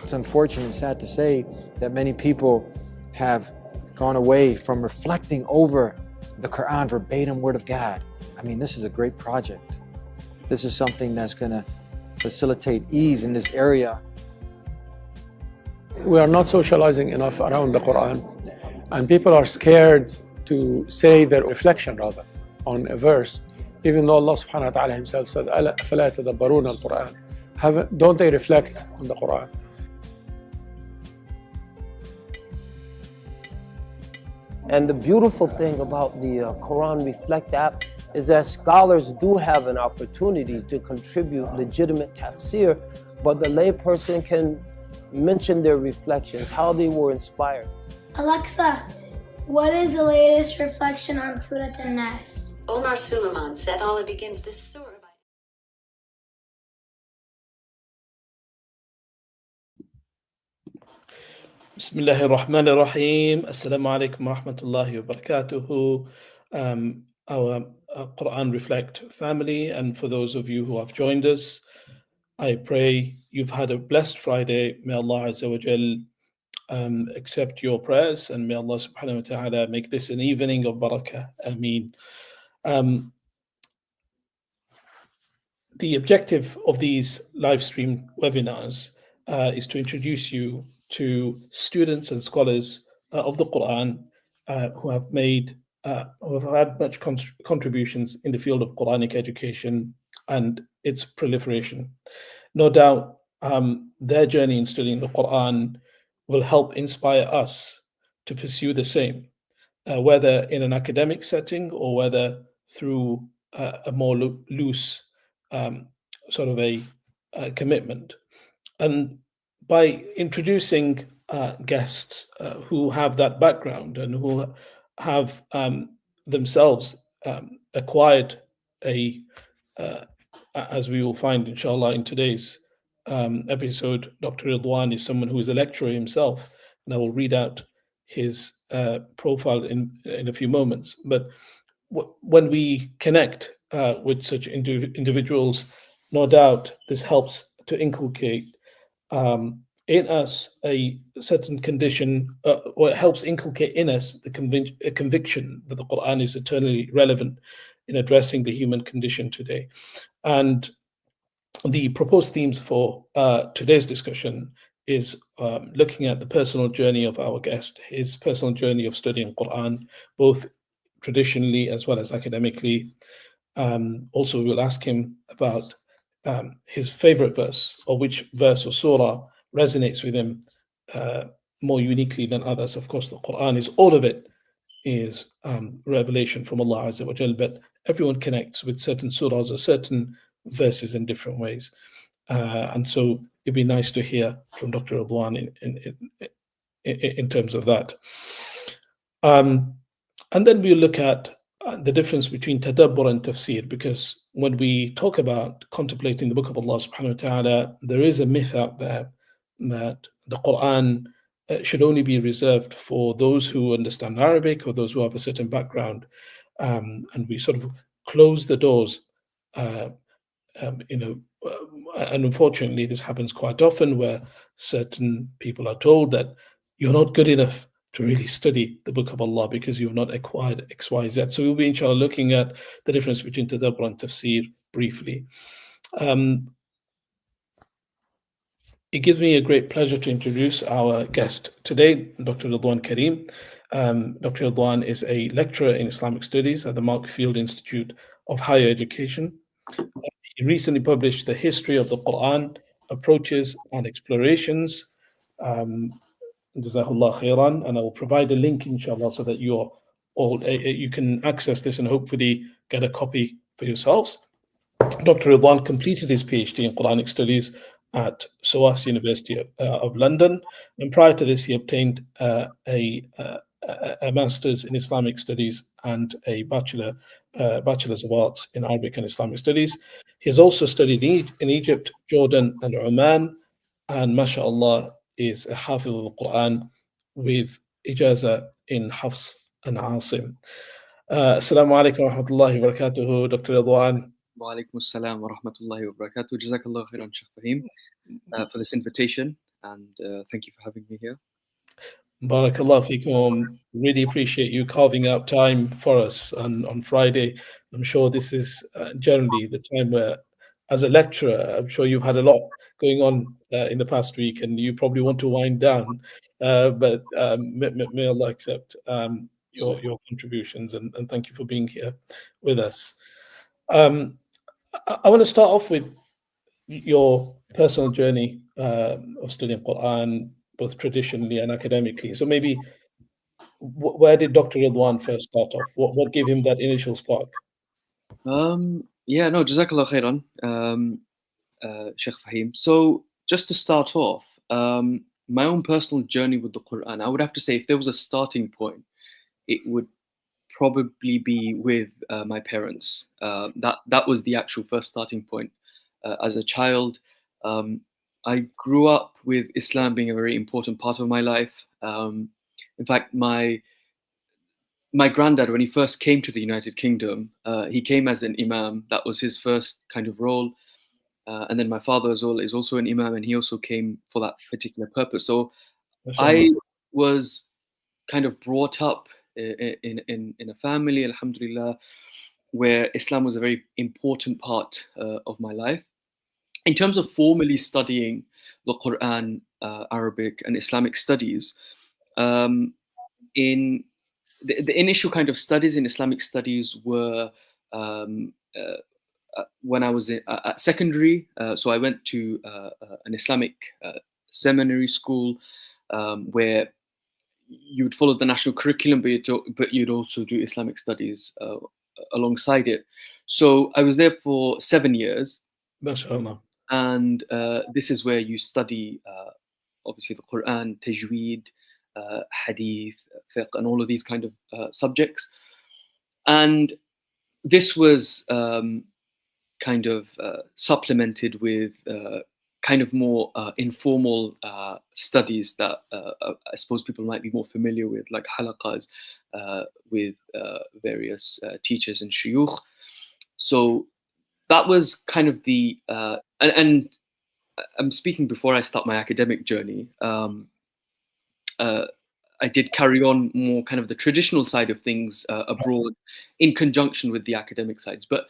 It's unfortunate and sad to say that many people have gone away from reflecting over the Quran, verbatim word of God. I mean, this is a great project. This is something that's going to facilitate ease in this area. We are not socializing enough around the Quran, and people are scared to say their reflection rather on a verse, even though Allah subhanahu wa ta'ala himself said, أَفَلَا يَتَدَبَّرُونَ الْقُرْآنَ. Don't they reflect on the Quran? And the beautiful thing about the QuranReflect app is that scholars do have an opportunity to contribute legitimate tafsir, but the layperson can mention their reflections, how they were inspired. Alexa, what is the latest reflection on Surah An-Nas? Omar Suleiman said Allah begins this surah by Bismillahir Rahmanir Rahim. Assalamu alaikum wa rahmatullahi wa barakatuhu. Our Quran Reflect family, and for those of you who have joined us, I pray you've had a blessed Friday. May Allah Azza wa Jal accept your prayers, and may Allah subhanahu wa ta'ala make this an evening of barakah. Ameen. The objective of these live stream webinars is to introduce you to students and scholars of the Quran who have had much contributions in the field of Quranic education and its proliferation. No doubt, their journey in studying the Quran will help inspire us to pursue the same, whether in an academic setting or whether through a more loose sort of a commitment. And by introducing guests who have that background and who have themselves acquired as we will find inshallah in today's episode, Dr. Redhwan is someone who is a lecturer himself, and I will read out his profile in a few moments. But when we connect with such individuals, no doubt this helps to inculcate in us a certain condition, or it helps inculcate in us a conviction that the Quran is eternally relevant in addressing the human condition today. And the proposed themes for today's discussion is looking at the personal journey of our guest, his personal journey of studying Quran, both traditionally as well as academically. Also, we'll ask him about his favorite verse, or which verse or surah resonates with him more uniquely than others. Of course, the Quran is all of it is revelation from Allah Azza wa Jal, but everyone connects with certain surahs or certain verses in different ways. And so it'd be nice to hear from Dr. Redhwan in terms of that. And then we'll look at the difference between tadabbur and tafsir, because when we talk about contemplating the book of Allah subhanahu wa ta'ala, there is a myth out there that the Quran should only be reserved for those who understand Arabic or those who have a certain background, and we sort of close the doors, and unfortunately this happens quite often, where certain people are told that you're not good enough to really study the book of Allah because you've not acquired X, Y, Z. So we'll be inshallah looking at the difference between tadabbur and tafsir briefly. It gives me a great pleasure to introduce our guest today, Dr. Redhwan Karim. Dr. Redhwan is a lecturer in Islamic Studies at the Mark Field Institute of Higher Education. He recently published The History of the Quran, Approaches and Explorations. Jazakallah khairan, and I will provide a link, inshallah, so that you can access this and hopefully get a copy for yourselves. Dr. Redhwan completed his PhD in Quranic Studies at SOAS University of London, and prior to this he obtained a master's in Islamic Studies and a bachelor's of arts in Arabic and Islamic Studies. He has also studied in Egypt, Jordan and Oman, and mashallah is a hafiz of the Quran with ijaza in Hafs and Asim. Assalamu alaikum wa rahmatullahi wa barakatuhu, Dr. Redhwan. Wa alaikum assalam wa rahmatullahi wa barakatuh. Jazakallah khairan, Sheikh Fahim, for this invitation. and thank you for having me here. Barakallah fikum. Really appreciate you carving out time for us on Friday. I'm sure this is generally the time where, as a lecturer, I'm sure you've had a lot going on in the past week, and you probably want to wind down. But may Allah accept your contributions, and thank you for being here with us. I want to start off with your personal journey of studying Quran, both traditionally and academically. So maybe where did Dr. Ridwan first start off? What gave him that initial spark? Yeah, no, Jazakallah khairan, Sheikh Fahim. So just to start off, my own personal journey with the Quran, I would have to say if there was a starting point, it would probably be with my parents. That was the actual first starting point. As a child, I grew up with Islam being a very important part of my life. In fact, my granddad, when he first came to the United Kingdom, he came as an imam. That was his first kind of role. And then my father as well is also an imam, and he also came for that particular purpose. So I was kind of brought up in a family, alhamdulillah, where Islam was a very important part of my life. In terms of formally studying the Quran, Arabic, and Islamic studies, in the initial kind of studies in Islamic studies were when I was at secondary. So I went to an Islamic seminary school where you would follow the national curriculum, but you'd also do Islamic studies alongside it. So I was there for 7 years. MashaAllah. And this is where you study, obviously, the Quran, tajweed, hadith, fiqh, and all of these kind of subjects. And this was kind of supplemented with kind of more informal studies that I suppose people might be more familiar with, like halaqas with various teachers and shuyukh. So that was kind of the, and I'm speaking before I start my academic journey. I did carry on more kind of the traditional side of things abroad in conjunction with the academic sides. But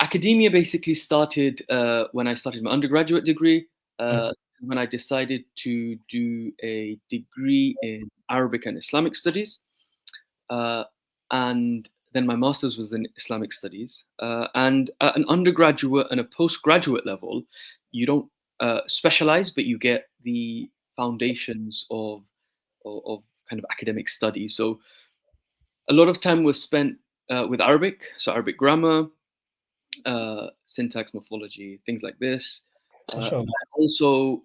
academia basically started when I started my undergraduate degree, when I decided to do a degree in Arabic and Islamic studies. And then my master's was in Islamic studies. And at an undergraduate and a postgraduate level, you don't specialize, but you get the foundations of kind of academic study. So a lot of time was spent with Arabic, so Arabic grammar, syntax, morphology, things like this. Also,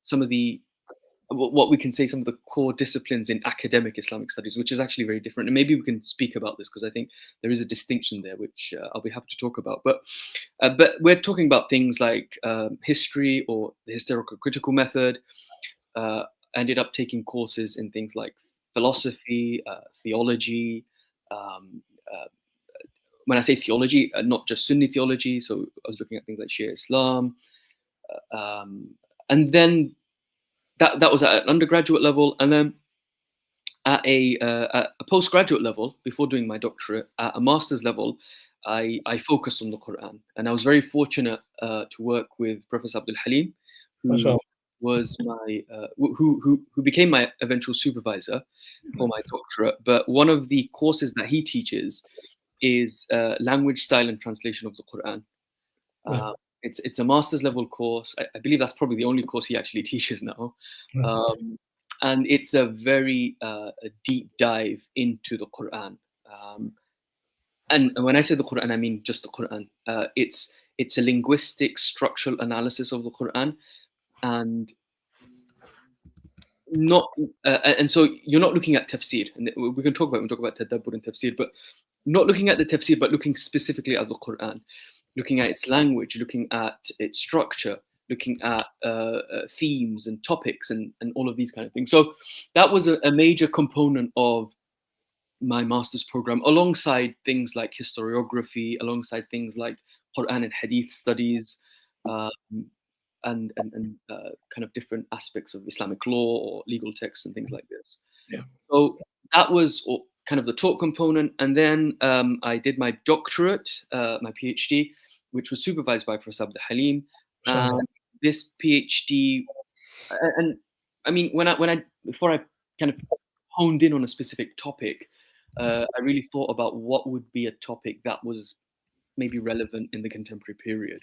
some of the what we can say some of the core disciplines in academic Islamic studies, which is actually very different. And maybe we can speak about this because I think there is a distinction there, which I'll be happy to talk about. But we're talking about things like history or the historical critical method. Ended up taking courses in things like philosophy, theology. When I say theology, not just Sunni theology. So I was looking at things like Shia Islam. And then that was at an undergraduate level. And then at a postgraduate level, before doing my doctorate, at a master's level, I focused on the Quran. And I was very fortunate to work with Professor Abdul Halim, who was my who became my eventual supervisor for my doctorate. But one of the courses that he teaches is language, style, and translation of the Quran. It's a master's level course. I believe that's probably the only course he actually teaches now. And it's a very a deep dive into the Quran. And when I say the Quran, I mean just the Quran. It's a linguistic structural analysis of the Quran, and not and so you're not looking at tafsir, and we can talk about tadabbur and tafsir, but not looking at the tafsir, but looking specifically at the Quran, looking at its language, looking at its structure, looking at themes and topics and all of these kind of things. So that was a major component of my master's program, alongside things like historiography, alongside things like Quran and Hadith studies. and kind of different aspects of Islamic law or legal texts and things like this. Yeah. So that was kind of the talk component, and then I did my doctorate, my PhD, which was supervised by Professor Abdul Halim. This PhD, and I mean, before I kind of honed in on a specific topic, I really thought about what would be a topic that was maybe relevant in the contemporary period.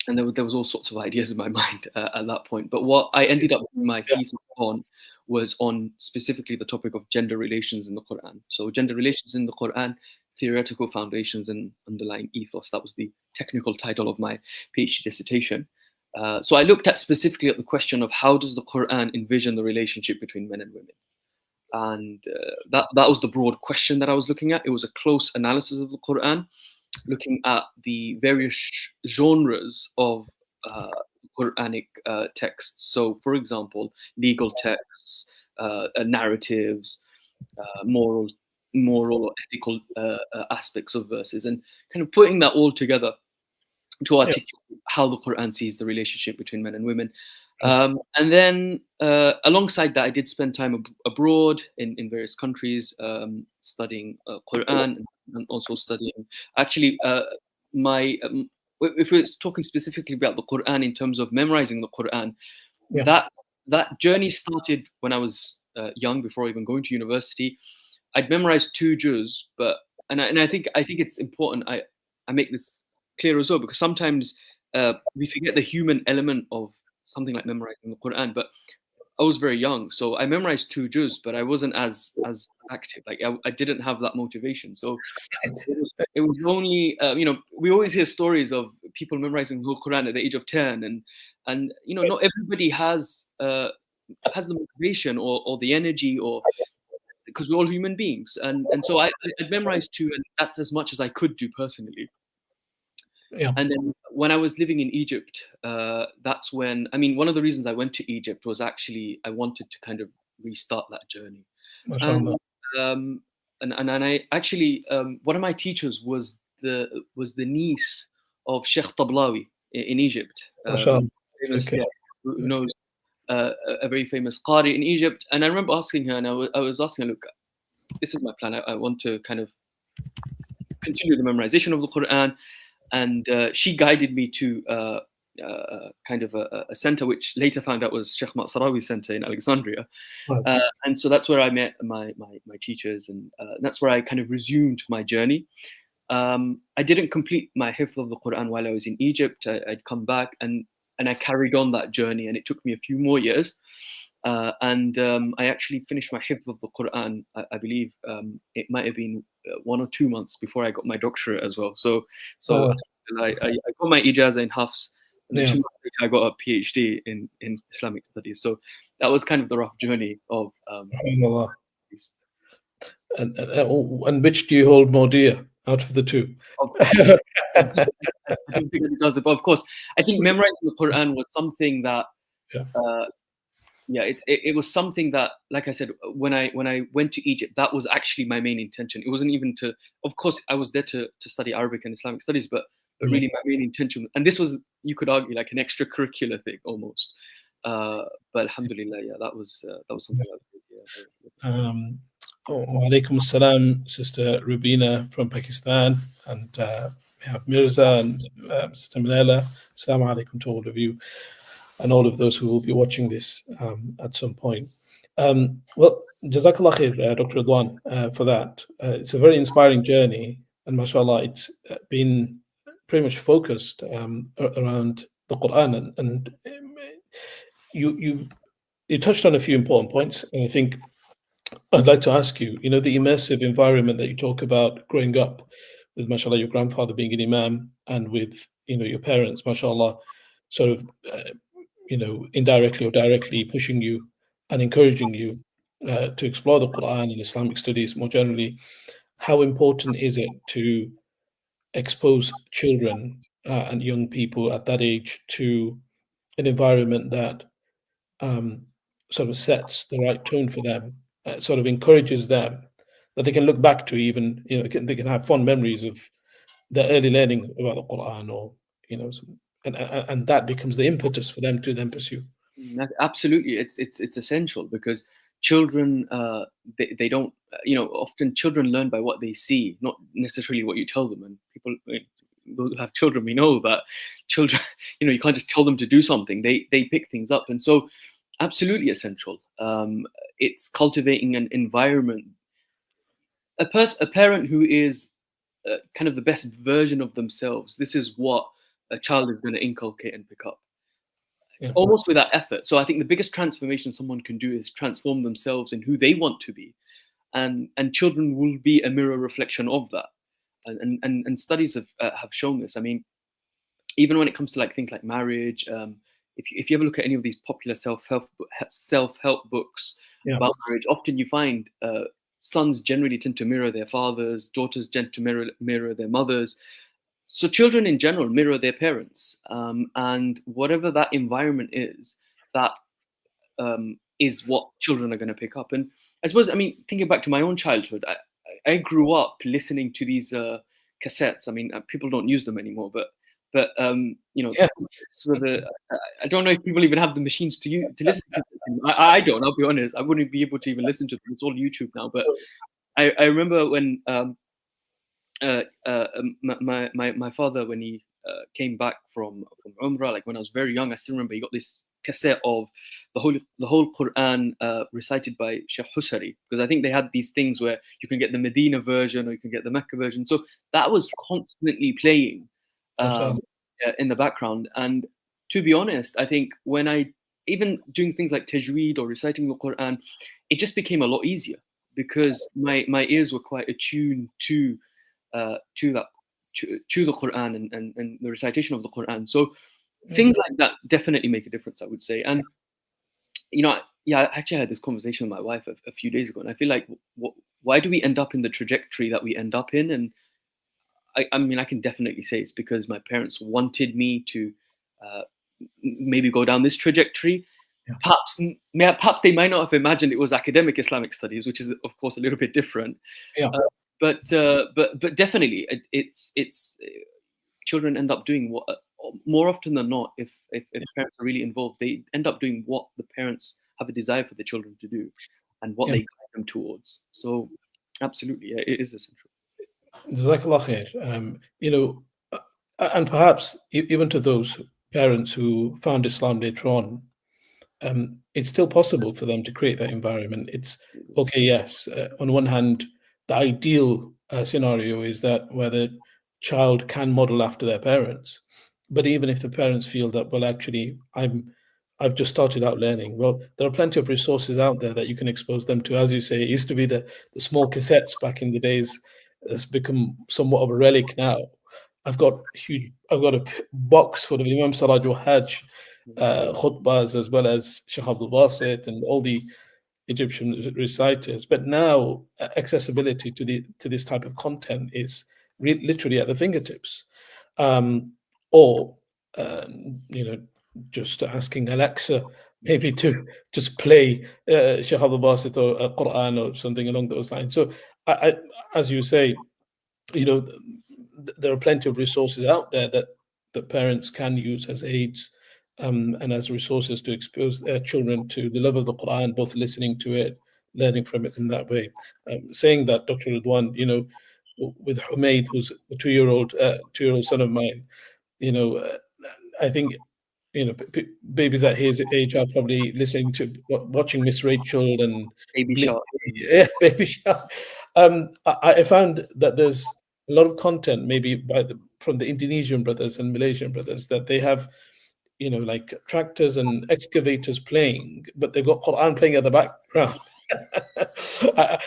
And there was all sorts of ideas in my mind at that point. But what I ended up doing my thesis on was on specifically the topic of gender relations in the Quran. So gender relations in the Quran, theoretical foundations and underlying ethos. That was the technical title of my PhD dissertation. So I looked at specifically at the question of how does the Quran envision the relationship between men and women? And that was the broad question that I was looking at. It was a close analysis of the Quran, looking at the various genres of Quranic texts. So, for example, legal texts, narratives, moral or ethical aspects of verses, and kind of putting that all together to articulate how the Quran sees the relationship between men and women. And then alongside that, I did spend time abroad in various countries, studying Quran and also studying. Actually, if we're talking specifically about the Quran in terms of memorizing the Quran, that journey started when I was young, before even going to university. I'd memorized 2 juz, and I think it's important I make this clear as well, because sometimes we forget the human element of something like memorizing the Quran. But I was very young, so I memorized 2 juz, but I wasn't as active. Like I didn't have that motivation. So it was only we always hear stories of people memorizing the whole Quran at the age of 10, and not everybody has the motivation or the energy, or because we're all human beings, and so I memorized 2, and that's as much as I could do personally. Yeah. And then when I was living in Egypt, that's when, I mean, one of the reasons I went to Egypt was actually I wanted to kind of restart that journey. And I actually, one of my teachers was the niece of Sheikh Tablawi in Egypt, famous, who knows a very famous Qari in Egypt. And I remember asking her, and I was asking her, look, this is my plan. I want to kind of continue the memorization of the Quran. And she guided me to kind of a center, which later found out was Sheikh Ma'sarawi Center in Alexandria. And so that's where I met my teachers, and that's where I kind of resumed my journey. I didn't complete my hifz of the Quran while I was in Egypt. I'd come back and I carried on that journey, and it took me a few more years. And I actually finished my hifz of the Quran. I believe it might have been 1 or 2 months before I got my doctorate as well. So I got my ijazah in Hafs, and then 2 months later I got a PhD in Islamic studies. So that was kind of the rough journey of. And which do you hold more dear out of the 2? I don't think it does it, but of course, I think memorizing the Quran was something that. It was something that, like I said, when I went to Egypt, that was actually my main intention. It wasn't even to, of course, I was there to study Arabic and Islamic studies, but really my main intention, and this was, you could argue, like an extracurricular thing almost. But alhamdulillah, that was something I did. Wa alaikum assalam, Sister Rubina from Pakistan, and we have Mirza and Sister Manela. Assalamu alaikum to all of you, and all of those who will be watching this at some point. Well, Jazakallah khair, Dr. Redhwan, for that. It's a very inspiring journey, and mashallah, it's been pretty much focused around the Quran, and you touched on a few important points, and I think I'd like to ask you, the immersive environment that you talk about growing up with, mashallah, your grandfather being an imam, and with, your parents, mashallah, sort of, indirectly or directly pushing you and encouraging you to explore the Quran and Islamic studies more generally. How important is it to expose children and young people at that age to an environment that sort of sets the right tone for them, sort of encourages them, that they can look back to, even, they can have fond memories of their early learning about the Quran, or, and that becomes the impetus for them to then pursue. Absolutely, it's essential because children they don't often children learn by what they see, not necessarily what you tell them. And people who have children, we know that children you can't just tell them to do something. They pick things up, and so absolutely essential. It's cultivating an environment, a parent who is kind of the best version of themselves. This is what a child is going to inculcate and pick up. Yeah. Almost without effort. So I think the biggest transformation someone can do is transform themselves in who they want to be, and children will be a mirror reflection of that. And studies have shown this. I mean, even when it comes to like things like marriage, if you ever look at any of these popular self-help books about marriage, often you find sons generally tend to mirror their fathers, daughters tend to mirror their mothers. So children in general mirror their parents, and whatever that environment is, that is what children are going to pick up. And I suppose, I mean, thinking back to my own childhood, I grew up listening to these cassettes. I mean, people don't use them anymore, but I don't know if people even have the machines to listen to this. I don't. I'll be honest. I wouldn't be able to even listen to them. It's all YouTube now. But I remember when my father, when he came back from Umrah, like when I was very young, I still remember he got this cassette of the whole Quran recited by Sheikh Husari, because I think they had these things where you can get the Medina version or you can get the Mecca version. So that was constantly playing in the background. And to be honest, I think when I even doing things like tajweed or reciting the Quran, it just became a lot easier because my ears were quite attuned to the Quran and the recitation of the Quran. So things like that definitely make a difference, I would say. And I actually had this conversation with my wife a few days ago, and I feel like why do we end up in the trajectory that we end up in? And I mean, I can definitely say it's because my parents wanted me to maybe go down this trajectory. Yeah. Perhaps they might not have imagined it was academic Islamic studies, which is of course a little bit different. Yeah. But definitely, it's children end up doing what more often than not. If parents are really involved, they end up doing what the parents have a desire for the children to do, and what they guide them towards. So, absolutely, yeah, it is essential. Jazakallah khair. And perhaps even to those parents who found Islam later on, it's still possible for them to create that environment. It's okay, yes. On one hand, the ideal scenario is that where the child can model after their parents. But even if the parents feel that, well, actually, I've just started out learning, well, there are plenty of resources out there that you can expose them to. As you say, it used to be the small cassettes back in the days. It's become somewhat of a relic now. I've got a box full of Imam Saraj al-Hajj khutbahs, as well as Sheikh Abdul Basit and all the Egyptian reciters. But now accessibility to this type of content is literally at the fingertips. Or just asking Alexa maybe to just play Sheikh Abdul Basit or Quran or something along those lines. So I, as you say, there are plenty of resources out there that parents can use as aids and as resources to expose their children to the love of the Quran, both listening to it, learning from it in that way. Saying that, Dr. Redhwan, with Humaid, who's a two-year-old son of mine, I think babies at his age are probably watching Miss Rachel and Baby Shark. Yeah, Baby Shark. I found that there's a lot of content maybe from the Indonesian brothers and Malaysian brothers that they have, like tractors and excavators playing, but they've got Quran playing at the background.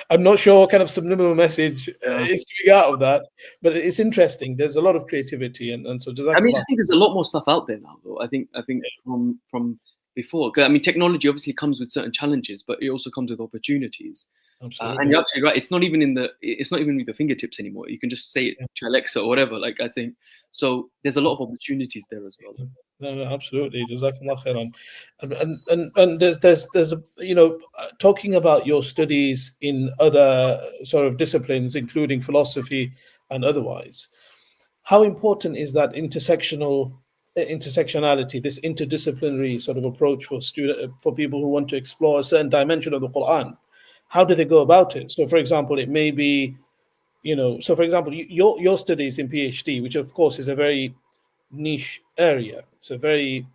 I'm not sure what kind of subliminal message is coming out of that, but it's interesting. There's a lot of creativity, and so does that. I mean, I think there's a lot more stuff out there now, though. I think from before. I mean, technology obviously comes with certain challenges, but it also comes with opportunities. And you're absolutely right. It's not even with the fingertips anymore. You can just say it to Alexa or whatever. Like, I think so. There's a lot of opportunities there as well. No, absolutely. Jazakallah khairan. And there's talking about your studies in other sort of disciplines, including philosophy and otherwise. How important is that intersectional intersectionality, this interdisciplinary sort of approach for people who want to explore a certain dimension of the Quran, how do they go about it? So, for example, it may be, so for example, your studies in PhD, which of course is a very niche area. It's a very,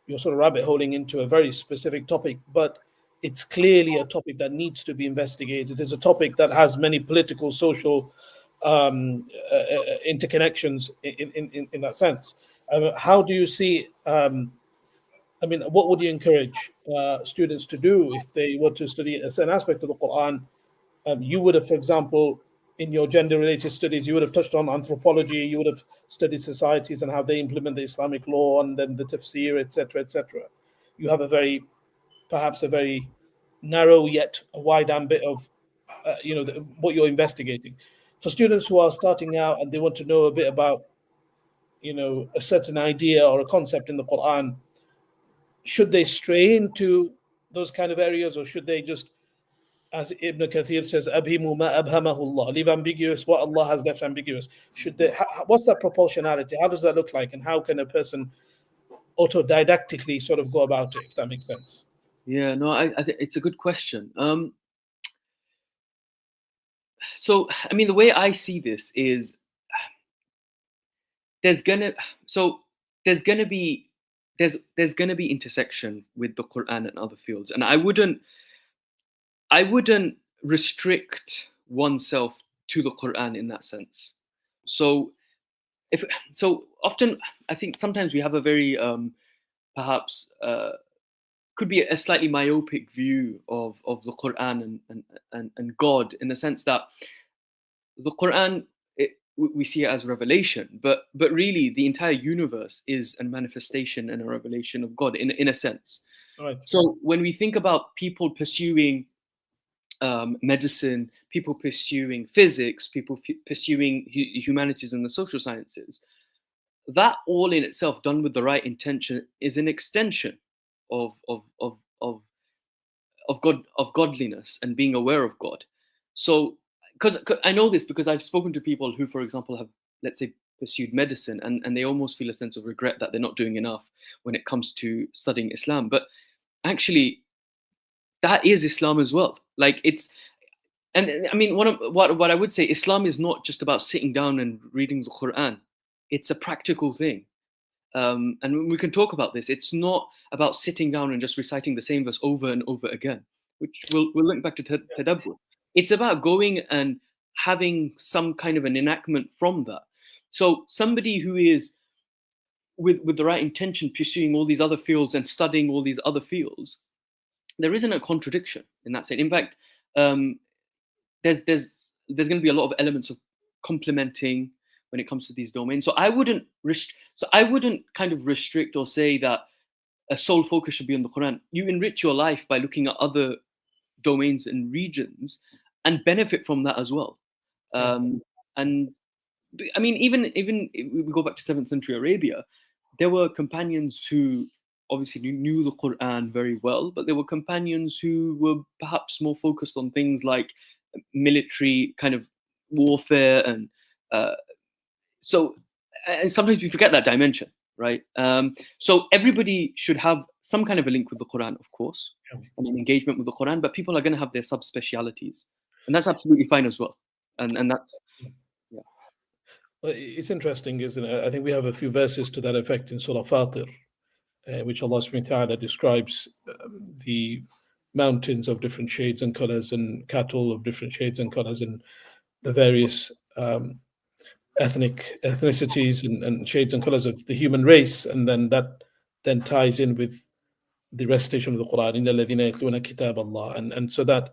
you're sort of rabbit holing into a very specific topic, but it's clearly a topic that needs to be investigated. It's a topic that has many political, social interconnections in that sense. How do you see? What would you encourage students to do if they were to study a certain aspect of the Quran? You would have, for example, in your gender-related studies, you would have touched on anthropology. You would have studied societies and how they implement the Islamic law, and then the tafsir, etc., etc. You have perhaps a very narrow yet a wide ambit of, what you're investigating. For students who are starting out and they want to know a bit about, a certain idea or a concept in the Quran, should they stray into those kind of areas, or should they just, as Ibn Kathir says, "Abhimu ma abhamahu Allah," leave ambiguous what Allah has left ambiguous? What's that proportionality? How does that look like, and how can a person autodidactically sort of go about it, if that makes sense? Yeah, no, I think it's a good question. So, the way I see this is there's gonna be intersection with the Quran and other fields, and I wouldn't restrict oneself to the Quran in that sense. So often I think sometimes we have a very perhaps could be a slightly myopic view of the Quran and God, in the sense that the Quran, we see it as revelation, but really the entire universe is a manifestation and a revelation of God in a sense. Right. So when we think about people pursuing medicine, people pursuing physics, people pursuing humanities and the social sciences, that all in itself, done with the right intention, is an extension of godliness and being aware of God. So, because I know this because I've spoken to people who, for example, have, let's say, pursued medicine, and they almost feel a sense of regret that they're not doing enough when it comes to studying Islam. But actually, that is Islam as well. Like, it's, and I mean, what I would say, Islam is not just about sitting down and reading the Quran. It's a practical thing. And we can talk about this. It's not about sitting down and just reciting the same verse over and over again, which we'll link back to tadabbur. It's about going and having some kind of an enactment from that. So somebody who is with the right intention pursuing all these other fields and studying all these other fields, there isn't a contradiction in that sense. In fact, there's going to be a lot of elements of complementing when it comes to these domains. So I wouldn't kind of restrict or say that a sole focus should be on the Quran. You enrich your life by looking at other domains and regions and benefit from that as well. And I mean, even if we go back to 7th century Arabia, there were companions who obviously knew the Quran very well, but there were companions who were perhaps more focused on things like military kind of warfare, and sometimes we forget that dimension, right? So everybody should have some kind of a link with the Quran, of course, and an engagement with the Quran, but people are going to have their subspecialities, and that's absolutely fine as well. And that's, yeah. Well, it's interesting, isn't it? I think we have a few verses to that effect in Surah Fatir, which Allah subhanahu wa ta'ala describes the mountains of different shades and colors, and cattle of different shades and colors, and the various ethnicities and shades and colors of the human race, and then that ties in with the recitation of the Quran, إِنَّ الَّذِينَ يَتْلُونَ كِتَابَ اللَّهِ, and so that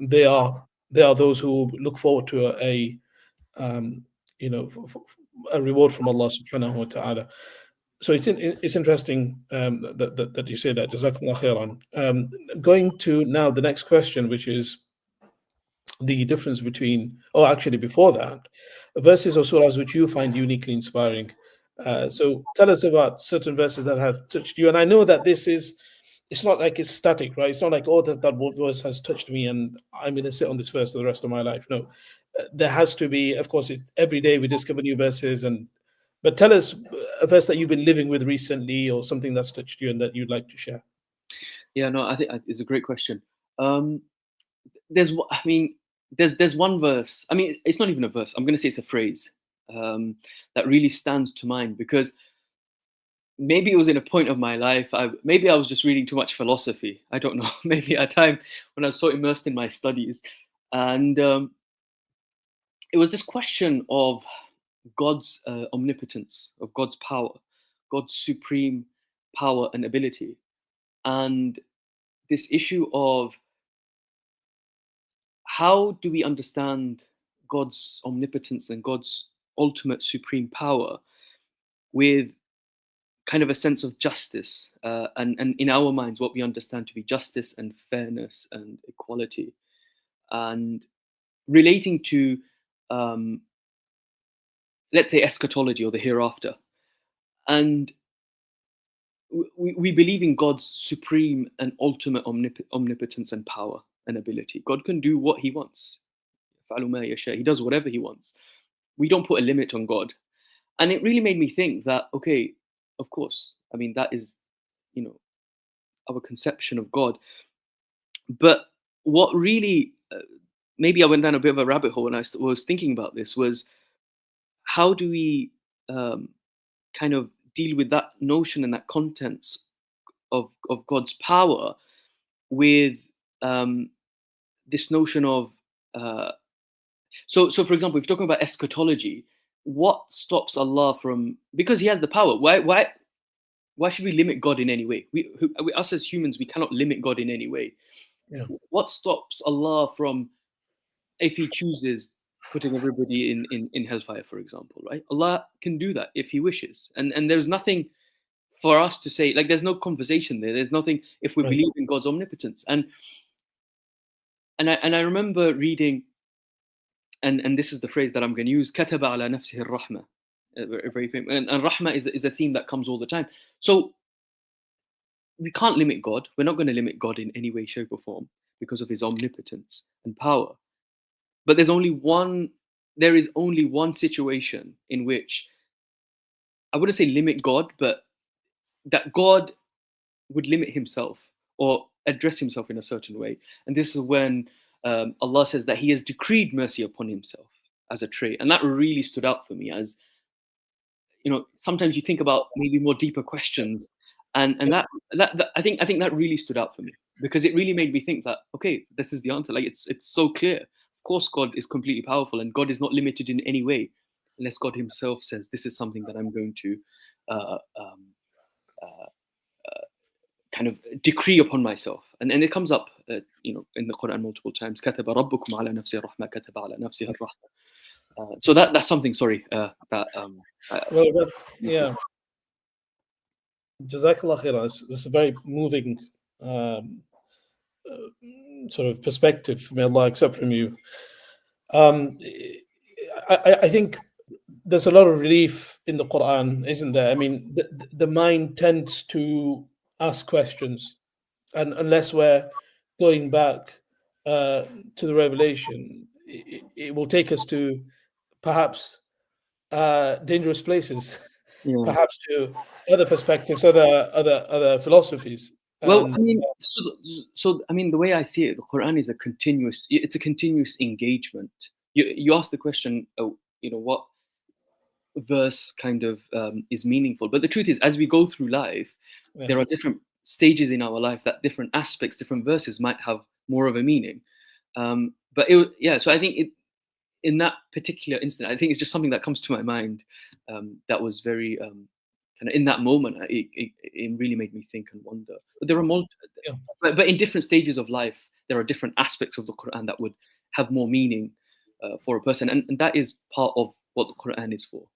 they are those who look forward to a reward from Allah subhanahu wa ta'ala. So it's interesting that you say that. Jazakumullah khairan. Going to now the next question, which is the difference between, actually before that, verses or surahs which you find uniquely inspiring. So tell us about certain verses that have touched you. And I know that it's not like it's static, right? It's not like, that verse has touched me and I'm going to sit on this verse for the rest of my life. No, there has to be, of course, every day we discover new verses, But tell us a verse that you've been living with recently, or something that's touched you and that you'd like to share. Yeah, no, I think it's a great question. I mean, there's one verse. I mean, it's not even a verse. I'm going to say it's a phrase that really stands to mind, because maybe it was in a point of my life. Maybe I was just reading too much philosophy. I don't know. Maybe at a time when I was so immersed in my studies, and it was this question of God's omnipotence, of God's power, God's supreme power and ability, and this issue of how do we understand God's omnipotence and God's ultimate supreme power with kind of a sense of justice, and in our minds, what we understand to be justice and fairness and equality, and relating to, let's say, eschatology or the hereafter. And we believe in God's supreme and ultimate omnipotence and power and ability. God can do what he wants. He does whatever he wants. We don't put a limit on God. And it really made me think that, okay, of course, I mean, that is, our conception of God. But what really, maybe I went down a bit of a rabbit hole when I was thinking about this, was how do we kind of deal with that notion and that contents of God's power with this notion of, so for example, if you're talking about eschatology, what stops Allah from, because he has the power, why should we limit God in any way? Us as humans, we cannot limit God in any way. Yeah. What stops Allah from, if he chooses, putting everybody in hellfire, for example, right? Allah can do that if he wishes. And there's nothing for us to say, like, there's no conversation there. There's nothing, if we believe in God's omnipotence. And I remember reading, and this is the phrase that I'm going to use, كَتَبَ عَلَى نَفْسِهِ الرَّحْمَةِ, very famous. And rahmah is a theme that comes all the time. So we can't limit God. We're not going to limit God in any way, shape, or form because of his omnipotence and power. But there is only one situation in which, I wouldn't say limit God, but that God would limit himself or address himself in a certain way. And this is when Allah says that he has decreed mercy upon himself as a trait. And that really stood out for me, as, sometimes you think about maybe more deeper questions. And that I think that really stood out for me, because it really made me think that, okay, this is the answer. Like, it's so clear. Of course, God is completely powerful, and God is not limited in any way, unless God himself says, this is something that I'm going to kind of decree upon myself. And it comes up, in the Quran multiple times. كَتَبَ رَبُّكُمْ عَلَى نَفْسِهِ الرَّحْمَةَ كَتَبَ عَلَى نَفْسِهِ الرَّحْمَةَ. So that's something. Sorry. Yeah. Jazakallah khairan. It's a very moving sort of perspective. May Allah accept from you. I think there's a lot of relief in the Quran, isn't there? I mean, the mind tends to ask questions, and unless we're going back to the revelation, it will take us to perhaps dangerous places, perhaps to other perspectives, other philosophies. Well, I mean, so I mean, the way I see it, the Quran is a continuous engagement. You ask the question, what verse kind of is meaningful, but the truth is, as we go through life, there are different stages in our life that different aspects, different verses might have more of a meaning. So I think in that particular instant, I think it's just something that comes to my mind that was very kind of in that moment. It really made me think and wonder. But there are but in different stages of life, there are different aspects of the Quran that would have more meaning for a person, and that is part of what the Quran is for.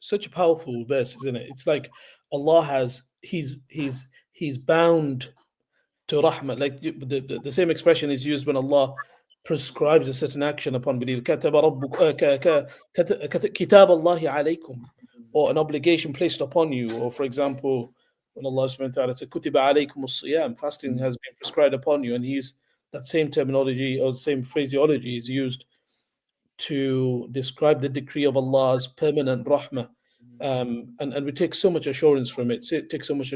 Such a powerful verse, isn't it? It's like Allah has he's bound to rahmah. Like the same expression is used when Allah prescribes a certain action upon believers. كَتَبَ رَبُّكُمْ كِتَابَ اللَّهِ عَلَيْكُمْ, or an obligation placed upon you. Or for example, when Allah subhanahu wa ta'ala said كُتِبَ عَلَيْكُمُ الصِّيَامِ, fasting has been prescribed upon you, and that same terminology or same phraseology is used to describe the decree of Allah's permanent rahmah. And we take so much assurance from it. So it takes so much,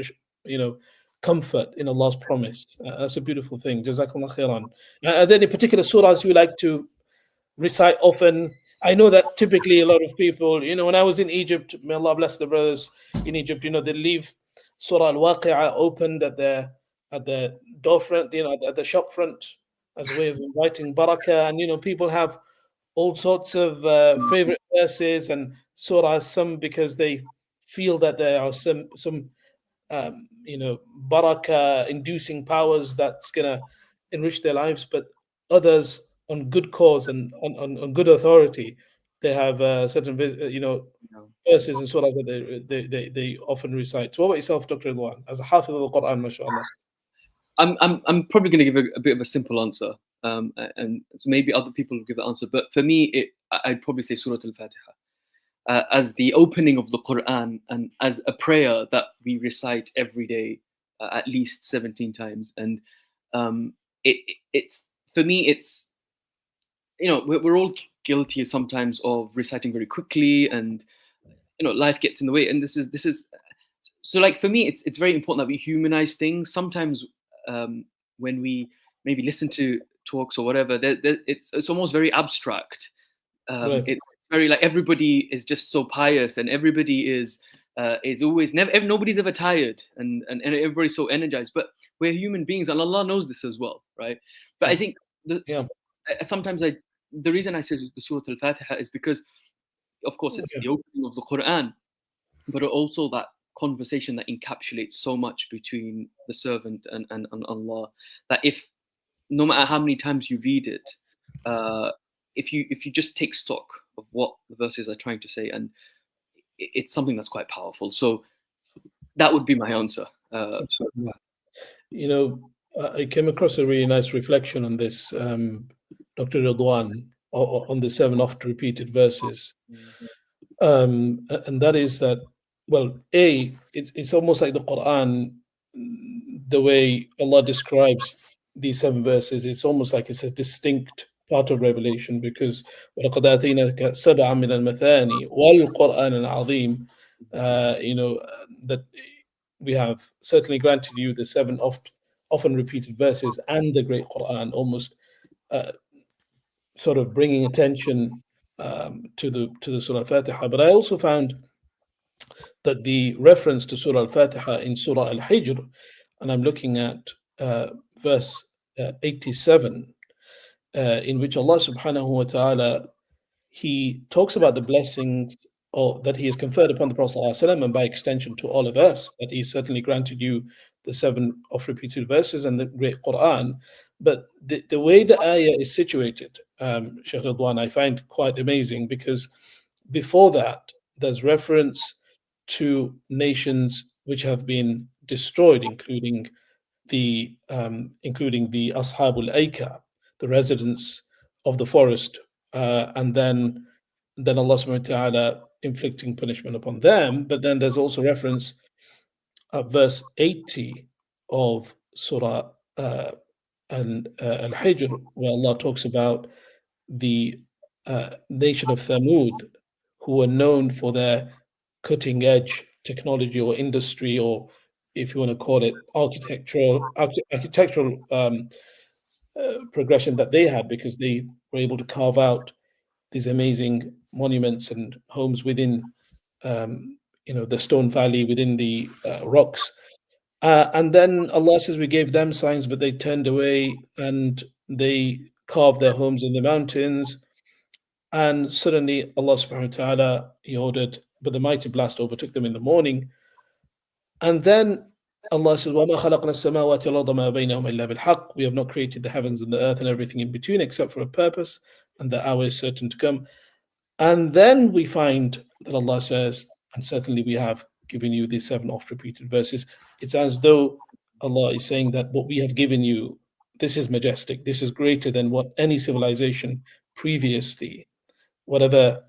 comfort in Allah's promise. That's a beautiful thing. Jazakumullah khairan. Are there any particular surahs you like to recite often? I know that typically a lot of people, when I was in Egypt, may Allah bless the brothers in Egypt, they leave Surah Al-Waqi'ah opened at the door front, at the shop front as a way of inviting barakah. And, people have all sorts of favorite verses and surahs, some because they feel that there are some barakah inducing powers that's going to enrich their lives, but others on good cause and on good authority, they have certain verses and surahs that they often recite. So what about yourself, Dr. Redhwan, as a hafiz of the Quran, mashallah? I'm probably going to give a bit of a simple answer, and so maybe other people will give the answer. But for me, I'd probably say Surah Al-Fatiha as the opening of the Quran and as a prayer that we recite every day, at least 17 times. And it's for me, it's we're all guilty sometimes of reciting very quickly, and life gets in the way. And this is so, like, for me, it's very important that we humanize things. Sometimes when we maybe listen to talks or whatever, it's almost very abstract. Right. It's very like everybody is just so pious, and everybody is always nobody's ever tired, and everybody's so energized. But we're human beings, and Allah knows this as well, right? But I think sometimes the reason I say the Surah Al-Fatiha is because, of course, it's the opening of the Quran, but also that conversation that encapsulates so much between the servant and Allah, that if no matter how many times you read it, if you just take stock of what the verses are trying to say, and it's something that's quite powerful. So that would be my answer. I came across a really nice reflection on this, Dr. Redhwan, on the 7 oft repeated verses. And that is that, well, it's almost like the Quran, the way Allah describes these 7 verses, it's almost like it's a distinct part of revelation, because وَلَقَدْ آتَيْنَاكَ سَبْعًا مِنَ الْمَثَانِي وَالْقُرْآنَ الْعَظِيمِ, that we have certainly granted you the 7 often repeated verses and the great Quran, almost sort of bringing attention to the Surah Al-Fatiha. But I also found that the reference to Surah Al-Fatiha in Surah Al-Hijr, and I'm looking at verse 87, in which Allah subhanahu wa ta'ala, he talks about the blessings that he has conferred upon the Prophet ﷺ, and by extension to all of us, that he certainly granted you the 7 of repeated verses and the great Quran. But the way the ayah is situated, Shaykh Redhwan, I find quite amazing, because before that, there's reference to nations which have been destroyed, including the Ashabul Aika, the residents of the forest, and then Allah subhanahu wa ta'ala inflicting punishment upon them. But then there's also reference at verse 80 of Surah Al-Hijr, where Allah talks about the nation of Thamud, who were known for their cutting edge technology or industry, or if you want to call it architectural progression that they had, because they were able to carve out these amazing monuments and homes within the stone valley, within the rocks. And then Allah says we gave them signs, but they turned away and they carved their homes in the mountains. And suddenly Allah subhanahu wa ta'ala, he ordered, but the mighty blast overtook them in the morning. And then Allah says, وَمَا خَلَقْنَا السَّمَاوَاتِ وَالْأَرْضَ مَا بَيْنَهُمَا إِلَّا بِالْحَقِّ. We have not created the heavens and the earth and everything in between except for a purpose, and the hour is certain to come. And then we find that Allah says, and certainly we have given you these 7 oft repeated verses. It's as though Allah is saying that what we have given you, this is majestic, this is greater than what any civilization previously, whatever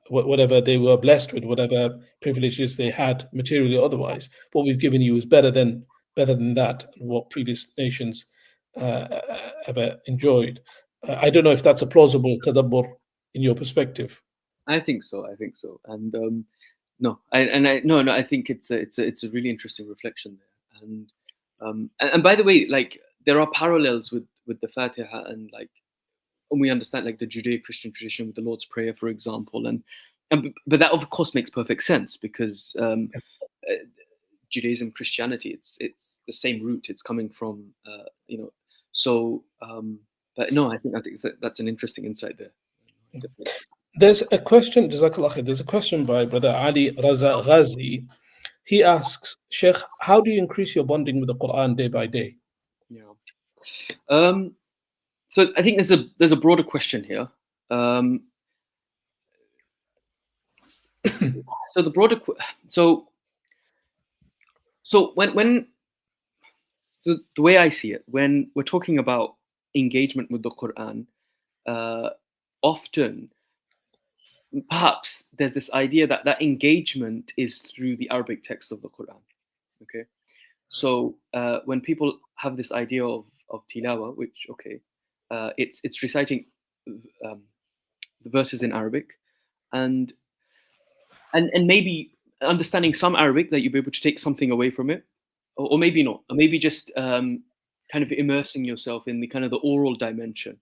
whatever they were blessed with, whatever privileges they had, materially or otherwise, what we've given you is better than that, what previous nations ever enjoyed. I don't know if that's a plausible tadabbur in your perspective. I think so. And no, I think it's a really interesting reflection there. And by the way, like there are parallels with the Fatiha and we understand like the Judeo-Christian tradition with the Lord's Prayer, for example, but that of course makes perfect sense because Judaism, Christianity, it's the same root. It's coming from So, but no, I think that's an interesting insight there. Definitely. There's a question, Jazakallah khair, there's a question by Brother Ali Raza Ghazi. He asks, Sheikh, how do you increase your bonding with the Quran day by day? Yeah. So I think there's a broader question here. So the broader so when so the way I see it, when we're talking about engagement with the Quran, often perhaps there's this idea that engagement is through the Arabic text of the Quran. Okay, so when people have this idea of tilawa, which it's reciting the verses in Arabic, and maybe understanding some Arabic that you'll be able to take something away from it, or maybe not, or maybe just kind of immersing yourself in the kind of the oral dimension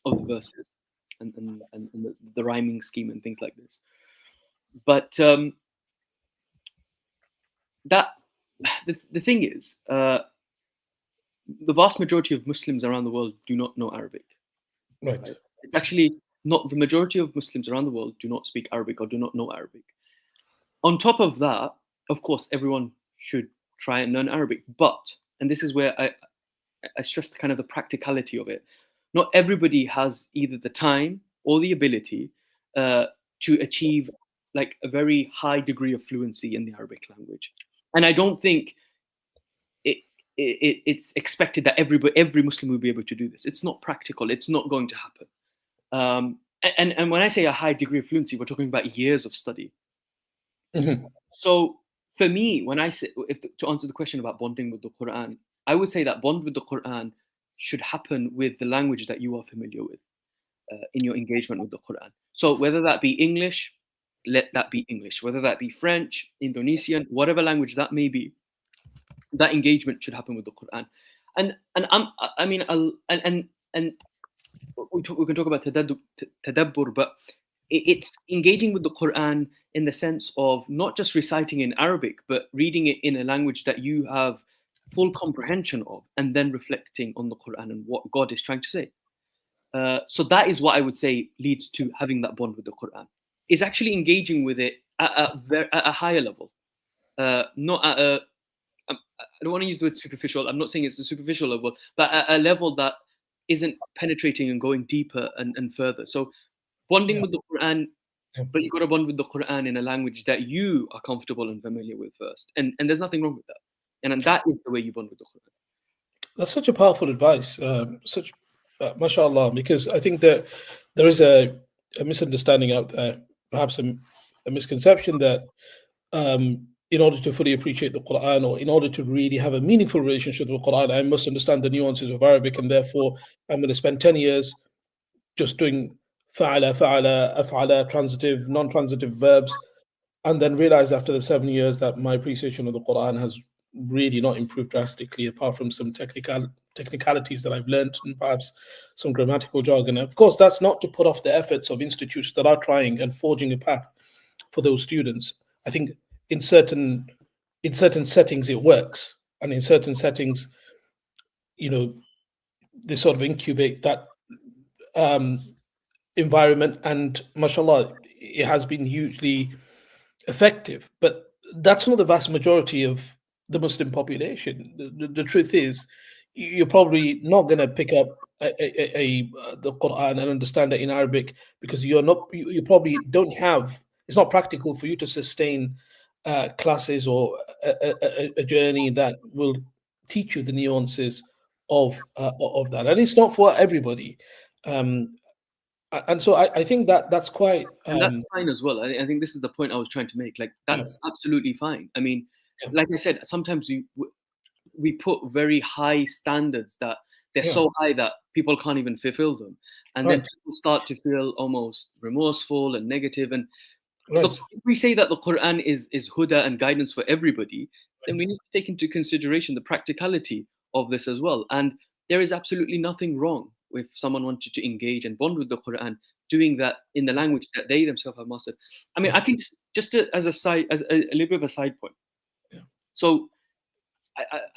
of the verses and the rhyming scheme and things like this. But that the thing is, the vast majority of Muslims around the world do not know Arabic. Right. It's actually not the majority of Muslims around the world do not speak Arabic or do not know Arabic. On top of that, of course, everyone should try and learn Arabic. But, and this is where I stress the kind of the practicality of it, not everybody has either the time or the ability to achieve like a very high degree of fluency in the Arabic language. And I don't think it's expected that every Muslim will be able to do this. It's not practical. It's not going to happen. And when I say a high degree of fluency, we're talking about years of study. Mm-hmm. So for me, when I say, to answer the question about bonding with the Quran, I would say that bond with the Quran should happen with the language that you are familiar with in your engagement with the Quran. So whether that be English, let that be English. Whether that be French, Indonesian, whatever language that may be, that engagement should happen with the Quran. And we can talk about tadabbur, but it's engaging with the Quran in the sense of not just reciting in Arabic, but reading it in a language that you have full comprehension of, and then reflecting on the Quran and what God is trying to say. So that is what I would say leads to having that bond with the Quran, is actually engaging with it at a higher level, not at a, I don't want to use the word superficial. I'm not saying it's a superficial level, but at a level that isn't penetrating and going deeper and further. So bonding with the Quran, but you've got to bond with the Quran in a language that you are comfortable and familiar with first. And there's nothing wrong with that. And that is the way you bond with the Quran. That's such a powerful advice. Mashallah, because I think that there is a misunderstanding out there, perhaps a misconception that in order to fully appreciate the Quran, or in order to really have a meaningful relationship with the Quran, I must understand the nuances of Arabic, and therefore I'm going to spend 10 years just doing fa'ala, af'ala, transitive, non-transitive verbs, and then realize after the 7 years that my appreciation of the Quran has really not improved drastically, apart from some technicalities that I've learned and perhaps some grammatical jargon. And of course, that's not to put off the efforts of institutes that are trying and forging a path for those students. I think in certain settings it works, and in certain settings, they sort of incubate that environment, and mashallah, it has been hugely effective. But that's not the vast majority of the Muslim population. The truth is, you're probably not going to pick up the Quran and understand it in Arabic, because you probably don't have, it's not practical for you to sustain classes or a journey that will teach you the nuances of that, and it's not for everybody. And so I think that's quite and that's fine as well. I think this is the point I was trying to make. Like, that's absolutely fine. I mean, like I said, sometimes we put very high standards that they're Yeah. so high that people can't even fulfill them, and then Right. people start to feel almost remorseful and negative. And Right. look, if we say that the Quran is huda and guidance for everybody, then we need to take into consideration the practicality of this as well. And there is absolutely nothing wrong if someone wanted to engage and bond with the Quran, doing that in the language that they themselves have mastered. I mean, I can as a side, as a little bit of a side point. Yeah. So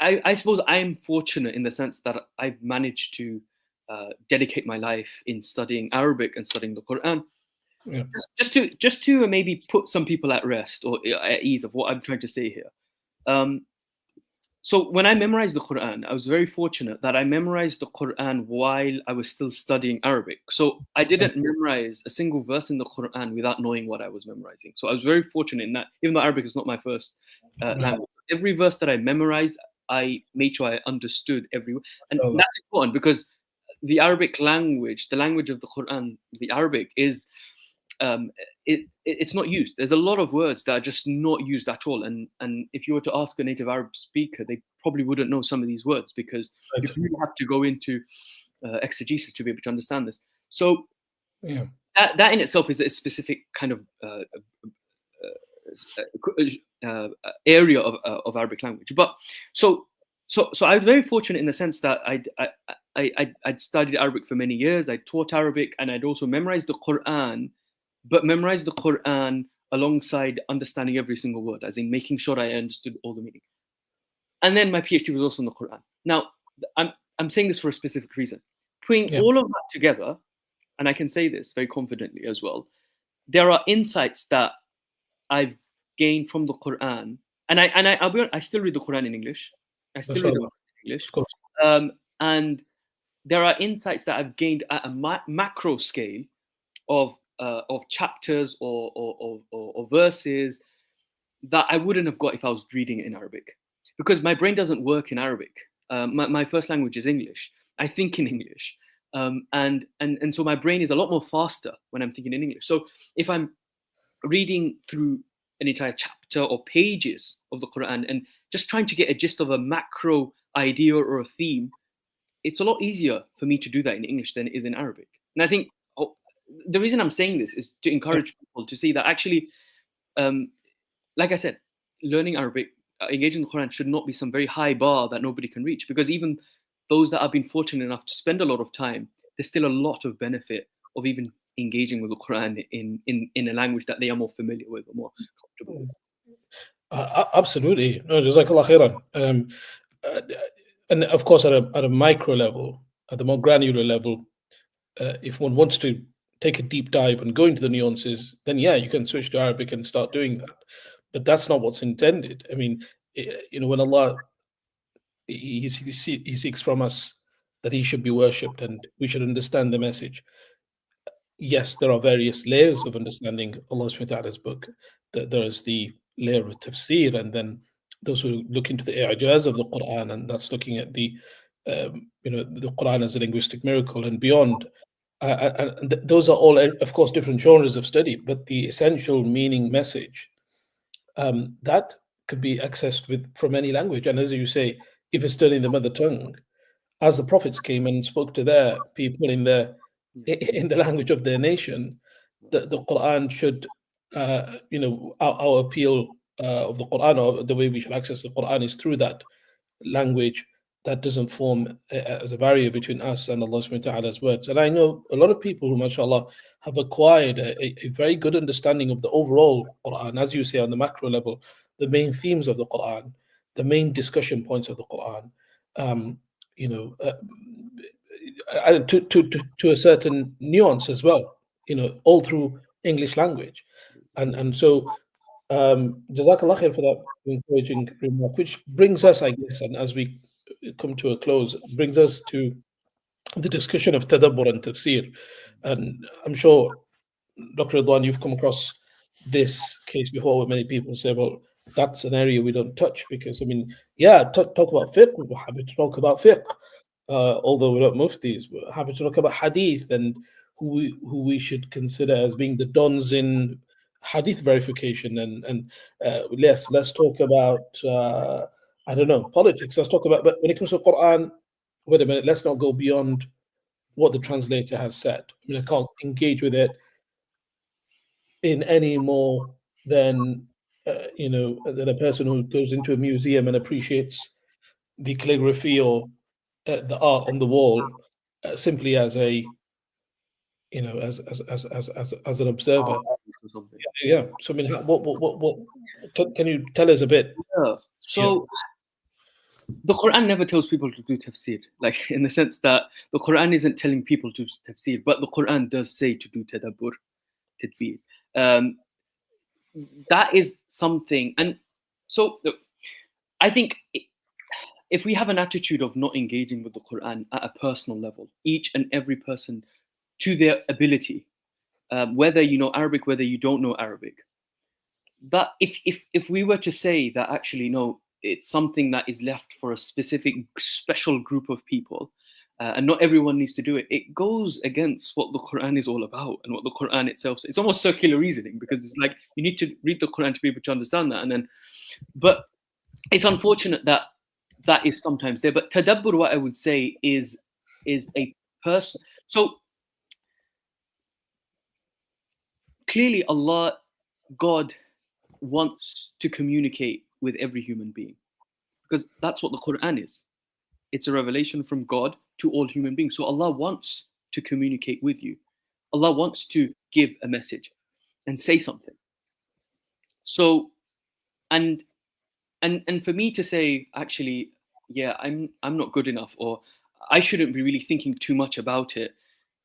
I suppose I'm fortunate in the sense that I've managed to dedicate my life in studying Arabic and studying the Quran. Yeah. Just to maybe put some people at rest or at ease of what I'm trying to say here. So when I memorized the Quran, I was very fortunate that I memorized the Quran while I was still studying Arabic. So I didn't memorize a single verse in the Quran without knowing what I was memorizing. So I was very fortunate in that, even though Arabic is not my first language. Every verse that I memorized, I made sure I understood every word. And that's important because the Arabic language, the language of the Quran, the Arabic is, it's not used. There's a lot of words that are just not used at all. And if you were to ask a native Arab speaker, they probably wouldn't know some of these words because you really have to go into exegesis to be able to understand this. So that in itself is a specific kind of area of Arabic language. But so I was very fortunate in the sense that I'd studied Arabic for many years. I taught Arabic and I'd also memorized the Quran, but memorized the Quran alongside understanding every single word, as in making sure I understood all the meaning. And then my PhD was also in the Quran. Now, I'm saying this for a specific reason. Putting all of that together, and I can say this very confidently as well, there are insights that I've gained from the Quran, and I'll be honest, I still read the Quran in English. I still read the Quran in English. Of course. And there are insights that I've gained at a macro scale of chapters or verses that I wouldn't have got if I was reading it in Arabic, because my brain doesn't work in Arabic. My first language is English. I think in English, and so my brain is a lot more faster when I'm thinking in English. So if I'm reading through an entire chapter or pages of the Quran and just trying to get a gist of a macro idea or a theme, it's a lot easier for me to do that in English than it is in Arabic. And I think the reason I'm saying this is to encourage people to see that actually, like I said, learning Arabic, engaging the Quran should not be some very high bar that nobody can reach, because even those that have been fortunate enough to spend a lot of time, there's still a lot of benefit of even engaging with the Quran in a language that they are more familiar with or more comfortable with. Absolutely. No, Jazakallah khairan. And of course, at a micro level, at the more granular level, if one wants to take a deep dive and go into the nuances, then yeah, you can switch to Arabic and start doing that. But that's not what's intended. I mean, when Allah he seeks from us that He should be worshipped and we should understand the message. Yes, there are various layers of understanding Allah subhanahu wa ta'ala's book. There is the layer of tafsir, and then those who look into the i'jaz of the Quran, and that's looking at the the Quran as a linguistic miracle and beyond. And those are all, of course, different genres of study, but the essential meaning message that could be accessed from any language. And as you say, if it's done in the mother tongue, as the prophets came and spoke to their people in the language of their nation, the Quran should, our appeal of the Quran, or the way we should access the Quran, is through that language that doesn't form as a barrier between us and Allah subhanahu wa ta'ala's words. And I know a lot of people who, mashallah, have acquired a very good understanding of the overall Quran, as you say, on the macro level, the main themes of the Quran, the main discussion points of the Quran, to a certain nuance as well, all through English language. And so Jazakallah khair for that encouraging remark, which brings us, I guess, and as we come to a close, brings us to the discussion of tadabbur and tafsir. And I'm sure, Dr. Redhwan, you've come across this case before where many people say, well, that's an area we don't touch, because, I mean, talk about fiqh, we're happy to talk about fiqh, although we're not muftis, we're happy to talk about hadith and who we should consider as being the dons in hadith verification, and let's talk about I don't know, politics. Let's talk about, but when it comes to Quran, wait a minute, let's not go beyond what the translator has said. I mean, I can't engage with it in any more than than a person who goes into a museum and appreciates the calligraphy or the art on the wall simply as a as an observer. Or something. Yeah. So I mean, what can you tell us a bit? Yeah. So the Quran never tells people to do tafsir, like in the sense that the Quran isn't telling people to do tafsir, but the Quran does say to do tadabbur, tadbir. That is something, and so look, I think if we have an attitude of not engaging with the Quran at a personal level, each and every person to their ability, whether you know Arabic, whether you don't know Arabic, that if we were to say that actually no, it's something that is left for a specific special group of people, and not everyone needs to do it, it goes against what the Quran is all about and what the Quran itself says. It's almost circular reasoning, because it's like you need to read the Quran to be able to understand that, and then, but it's unfortunate that that is sometimes there. But tadabbur, what I would say is a person. So clearly Allah, God, wants to communicate with every human being, because that's what the Quran is. It's a revelation from God to all human beings. So Allah wants to communicate with you. Allah wants to give a message and say something. So, and for me to say, actually, yeah, I'm not good enough, or I shouldn't be really thinking too much about it,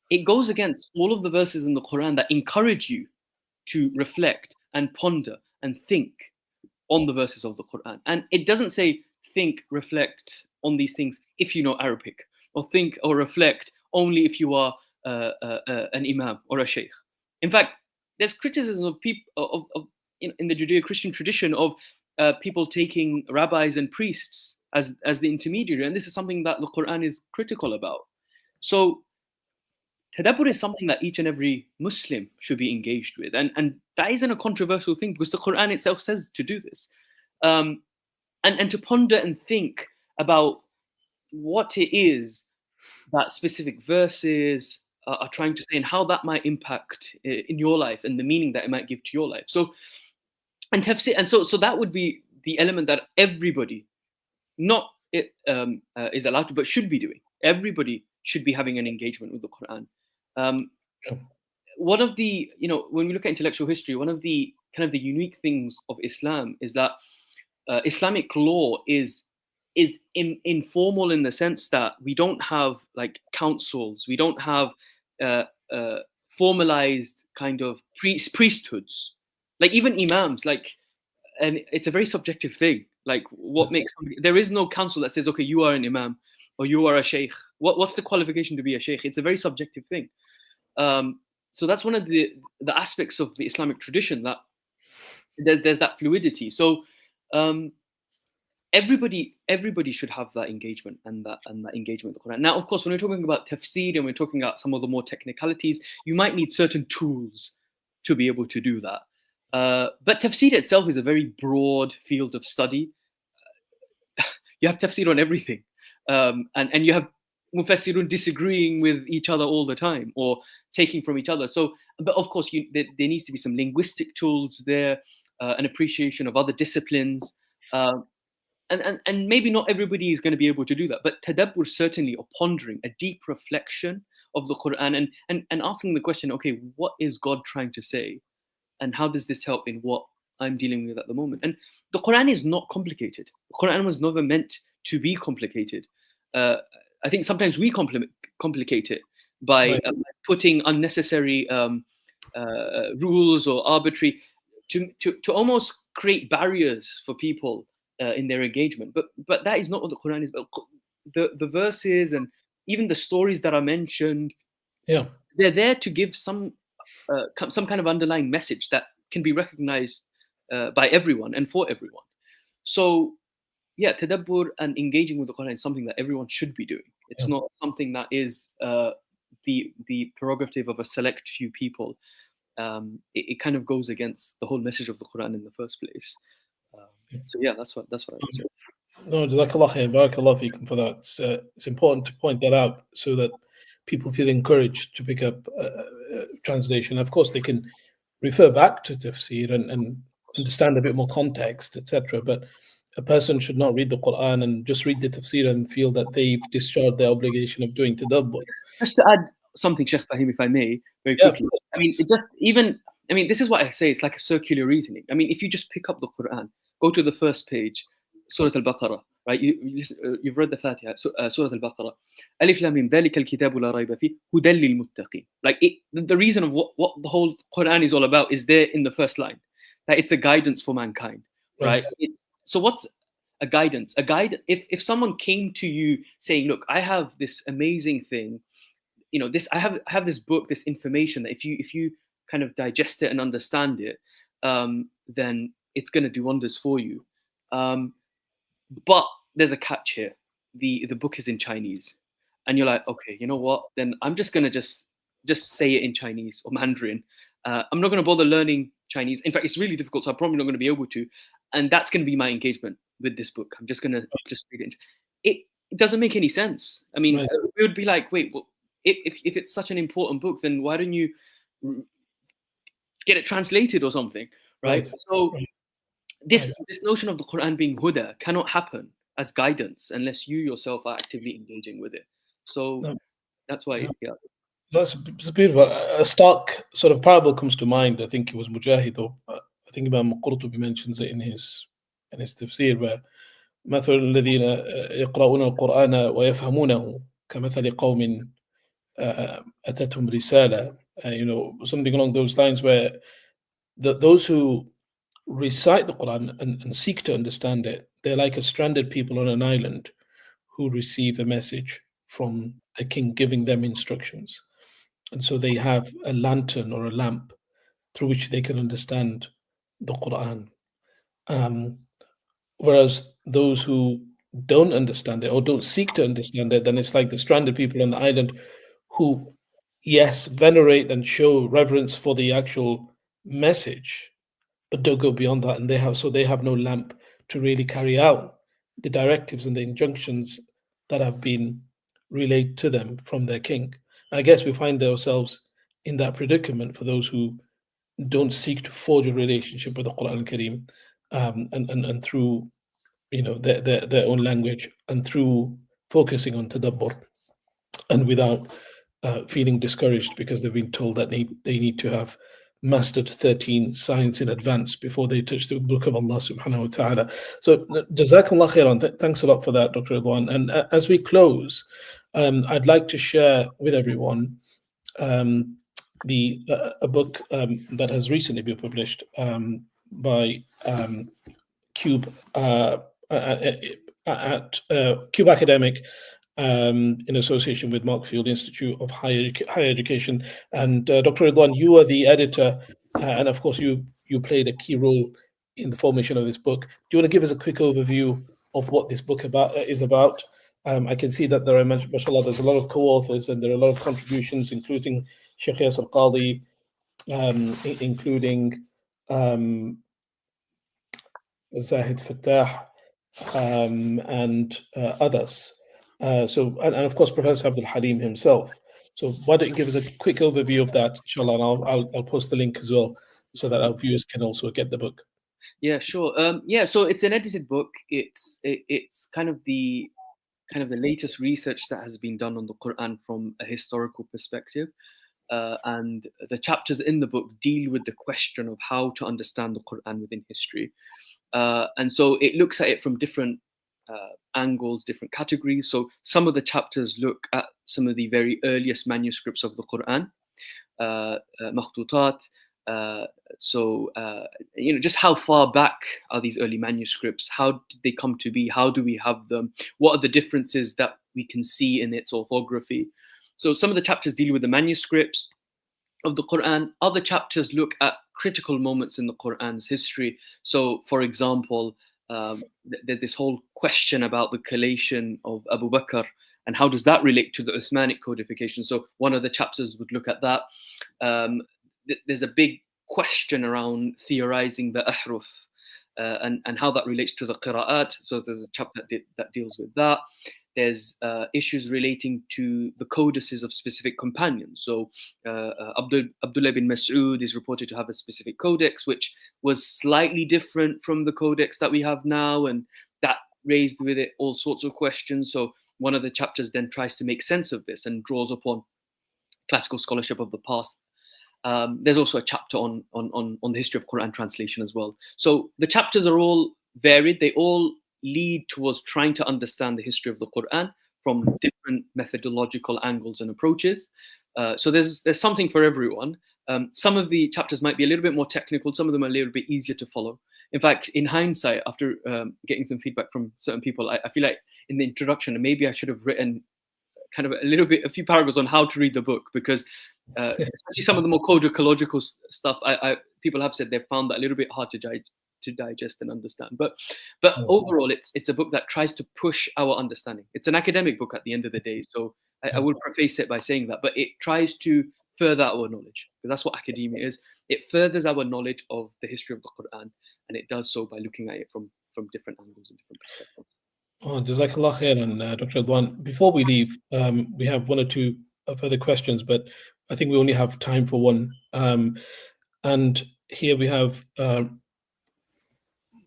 it goes against all of the verses in the Quran that encourage you to reflect and ponder and think on the verses of the Quran. And it doesn't say think, reflect on these things if you know Arabic, or think or reflect only if you are an imam or a sheikh. In fact, there's criticism of people in the Judeo-Christian tradition of people taking rabbis and priests as the intermediary, and this is something that the Quran is critical about. So tadabbur is something that each and every Muslim should be engaged with, and that isn't a controversial thing, because the Quran itself says to do this, and to ponder and think about what it is that specific verses are trying to say, and how that might impact in your life, and the meaning that it might give to your life. So, and tafsir, and so that would be the element that everybody, not is allowed to, but should be doing. Everybody should be having an engagement with the Quran. One of the, when we look at intellectual history, one of the kind of the unique things of Islam is that Islamic law is informal, in the sense that we don't have like councils, we don't have formalized kind of priesthoods, like even imams, like, and it's a very subjective thing. Like, what makes somebody, there is no council that says, okay, you are an imam or you are a sheikh. What's the qualification to be a sheikh? It's a very subjective thing. So that's one of the aspects of the Islamic tradition, that there's that fluidity. So everybody should have that engagement and that engagement with the Quran. Now, of course, when we're talking about tafsir and we're talking about some of the more technicalities, you might need certain tools to be able to do that. But tafsir itself is a very broad field of study. You have tafsir on everything, and you have mufassirun disagreeing with each other all the time, or taking from each other. So, but of course, there needs to be some linguistic tools there, an appreciation of other disciplines, and maybe not everybody is going to be able to do that. But tadabbur, certainly, or pondering, a deep reflection of the Quran, and asking the question, okay, what is God trying to say, and how does this help in what I'm dealing with at the moment? And the Quran is not complicated. The Quran was never meant to be complicated. I think sometimes we complicate it by putting unnecessary rules or arbitrary to almost create barriers for people in their engagement. But that is not what the Quran is. The verses and even the stories that are mentioned, they're there to give some kind of underlying message that can be recognized by everyone and for everyone. So yeah, tadabbur and engaging with the Quran is something that everyone should be doing. It's not something that is the prerogative of a select few people. It kind of goes against the whole message of the Quran in the first place. So yeah, that's what I would say. No, Jazakallah khair, barakallah feekum for that. It's important to point that out so that people feel encouraged to pick up translation. Of course, they can refer back to tafsir and understand a bit more context, etc. But a person should not read the Quran and just read the tafsir and feel that they've discharged their obligation of doing tadabbur. Just to add something, Sheikh Fahim, if I may, very Yeah, of quickly. course. I mean, it just even, I mean, this is what I say, it's like a circular reasoning. I mean, if you just pick up the Quran, go to the first page, Surah Al-Baqarah, right? You've read the Fatiha, Surah Al-Baqarah. Alif Lam Mim, ذَلِكَ الْكِتَابُ لَا رَيْبَ فِيهِ هُدًى لِلْمُتَّقِينَ. Like, the reason of what the whole Quran is all about is there in the first line, that it's a guidance for mankind, right? Right. So what's a guidance? A guide, if someone came to you saying, look, I have this amazing thing, you know, this, I have this book, this information that if you kind of digest it and understand it, then it's going to do wonders for you. But there's a catch here. The book is in Chinese, and you're like, okay, you know what? Then I'm just going to just say it in Chinese or Mandarin. I'm not going to bother learning Chinese. In fact, it's really difficult, so I'm probably not going to be able to. And that's going to be my engagement with this book. I'm just going to just read it. It doesn't make any sense. I mean, Right. we would be like, wait, well, if it's such an important book, then why don't you get it translated or something, right? Right. So Right. this notion of the Quran being huda cannot happen as guidance unless you yourself are actively engaging with it. So No. that's why, yeah. That's it's beautiful. A stark sort of parable comes to mind. I think it was Mujahid, or I think Imam Qurtubi mentions it in his tafsir, where مثل الذين يقرؤون القرآن ويفهمونه كمثل قوم أتتهم رسالة, you know, something along those lines, where those who recite the Quran and seek to understand it, they're like a stranded people on an island who receive a message from the king giving them instructions. And so they have a lantern or a lamp through which they can understand the Quran. Whereas those who don't understand it or don't seek to understand it, then it's like the stranded people on the island who, yes, venerate and show reverence for the actual message, but don't go beyond that. And they have no lamp to really carry out the directives and the injunctions that have been relayed to them from their king. I guess we find ourselves in that predicament for those who don't seek to forge a relationship with the Quran Kareem, and through, you know, their own language, and through focusing on tadabbur, and without feeling discouraged because they've been told that they need to have mastered 13 signs in advance before they touch the book of Allah subhanahu wa ta'ala. So Jazakallah khairan. Thanks a lot for that, Dr. Redhwan. And as we close, I'd like to share with everyone a book that has recently been published by Cube at Cube Academic, in association with Markfield Institute of Higher Education. And Dr. Redhwan, you are the editor, and of course you played a key role in the formation of this book. Do you want to give us a quick overview of what this book is about? I can see that there are, mashallah, there's a lot of co-authors and there are a lot of contributions, including Sheikh Yasir Qadi, including Zahid Fattah, and others. And of course, Professor Abdul Halim himself. So why don't you give us a quick overview of that, inshallah, and I'll post the link as well so that our viewers can also get the book. Yeah, sure. Yeah, so it's an edited book. It's kind of the latest research that has been done on the Quran from a historical perspective. And the chapters in the book deal with the question of how to understand the Quran within history. And so it looks at it from different angles, different categories. So some of the chapters look at some of the very earliest manuscripts of the Quran, makhtutat. You know, just how far back are these early manuscripts? How did they come to be? How do we have them? What are the differences that we can see in its orthography? So some of the chapters deal with the manuscripts of the Quran. Other chapters look at critical moments in the Quran's history. So, for example, there's this whole question about the collation of Abu Bakr and how does that relate to the Uthmanic codification. So one of the chapters would look at that. There's a big question around theorizing the ahruf and how that relates to the qira'at. So there's a chapter that deals with that. There's issues relating to the codices of specific companions. So Abdullah bin Mas'ud is reported to have a specific codex, which was slightly different from the codex that we have now, and that raised with it all sorts of questions. So one of the chapters then tries to make sense of this and draws upon classical scholarship of the past. There's also a chapter on the history of Quran translation as well. So the chapters are all varied. They all lead towards trying to understand the history of the Quran from different methodological angles and approaches. So there's something for everyone. Some of the chapters might be a little bit more technical. Some of them are a little bit easier to follow. In fact, in hindsight, after getting some feedback from certain people, I feel like in the introduction, maybe I should have written kind of a few paragraphs on how to read the book, because especially some of the more codicological stuff, people have said they've found that a little bit hard to digest and understand. But overall, it's a book that tries to push our understanding. It's an academic book at the end of the day, so I will preface it by saying that. But it tries to further our knowledge, because that's what academia is. It furthers our knowledge of the history of the Quran, and it does so by looking at it from different angles and different perspectives. Oh, Jazakallah khairan, Dr. Redhwan. Before we leave, we have one or two further questions, but I think we only have time for one. And here we have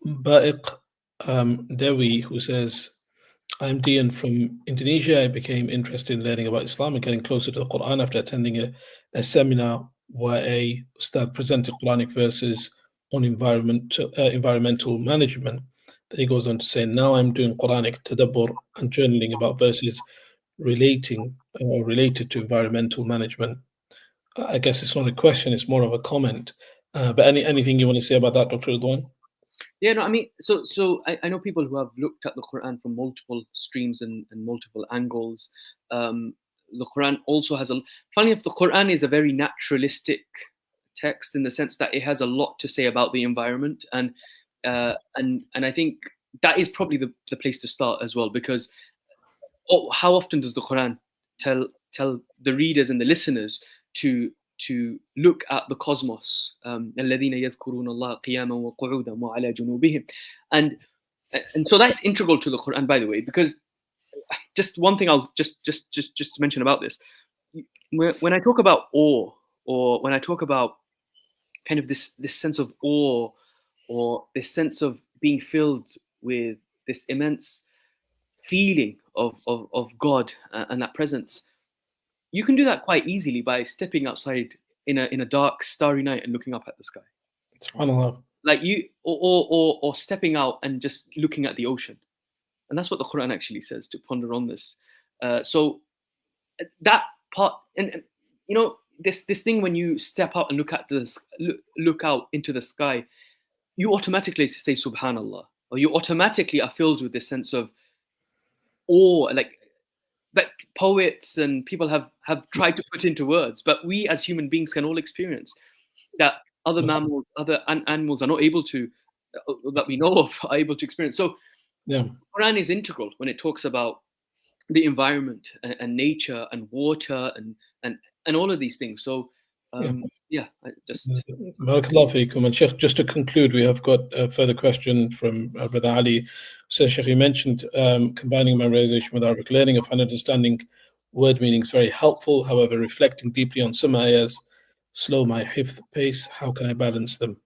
Ba'iq Dewi, who says, I'm Dian from Indonesia. I became interested in learning about Islam and getting closer to the Quran after attending a seminar where a Ustad presented Quranic verses on environmental management. Then he goes on to say, now I'm doing Quranic tadabbur and journaling about verses related to environmental management. I guess it's not a question, it's more of a comment. But anything you want to say about that, Dr. Redhwan? Yeah, no, I mean, so I know people who have looked at the Quran from multiple streams and multiple angles. The Quran also has funny enough, the Quran is a very naturalistic text in the sense that it has a lot to say about the environment, and I think that is probably the place to start as well, because how often does the Quran tell the readers and the listeners to look at the cosmos, الذين يذكرون الله قياما وقعودا وعلى جنوبهم, and so that's integral to the Quran, by the way, because just one thing I'll just mention about this, when I talk about awe, or when I talk about kind of this sense of awe, or this sense of being filled with this immense feeling of God and that presence, you can do that quite easily by stepping outside in a dark, starry night and looking up at the sky. SubhanAllah. Like or stepping out and just looking at the ocean, and that's what the Quran actually says, to ponder on this. So that part, and you know, this thing, when you step out and look out into the sky, you automatically say Subhanallah, or you automatically are filled with this sense of awe, like that poets and people have tried to put into words, but we as human beings can all experience that other mammals, other animals are not able to, that we know of, are able to experience. So yeah, Quran is integral when it talks about the environment and nature and water and all of these things. So Barakallahu feekum. And Sheikh, just to conclude, we have got a further question from Brother Ali. So Sheikh, you mentioned combining memorization with Arabic learning. I find understanding word meanings very helpful. However, reflecting deeply on some ayahs slow my hifz pace. How can I balance them?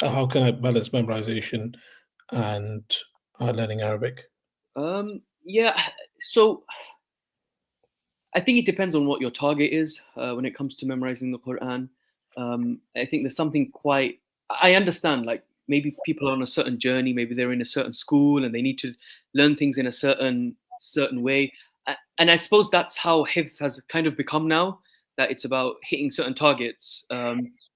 How can I balance memorization and learning Arabic? So I think it depends on what your target is when it comes to memorizing the Quran. I think there's something I understand, like maybe people are on a certain journey, maybe they're in a certain school and they need to learn things in a certain way. And I suppose that's how hifz has kind of become now, that it's about hitting certain targets.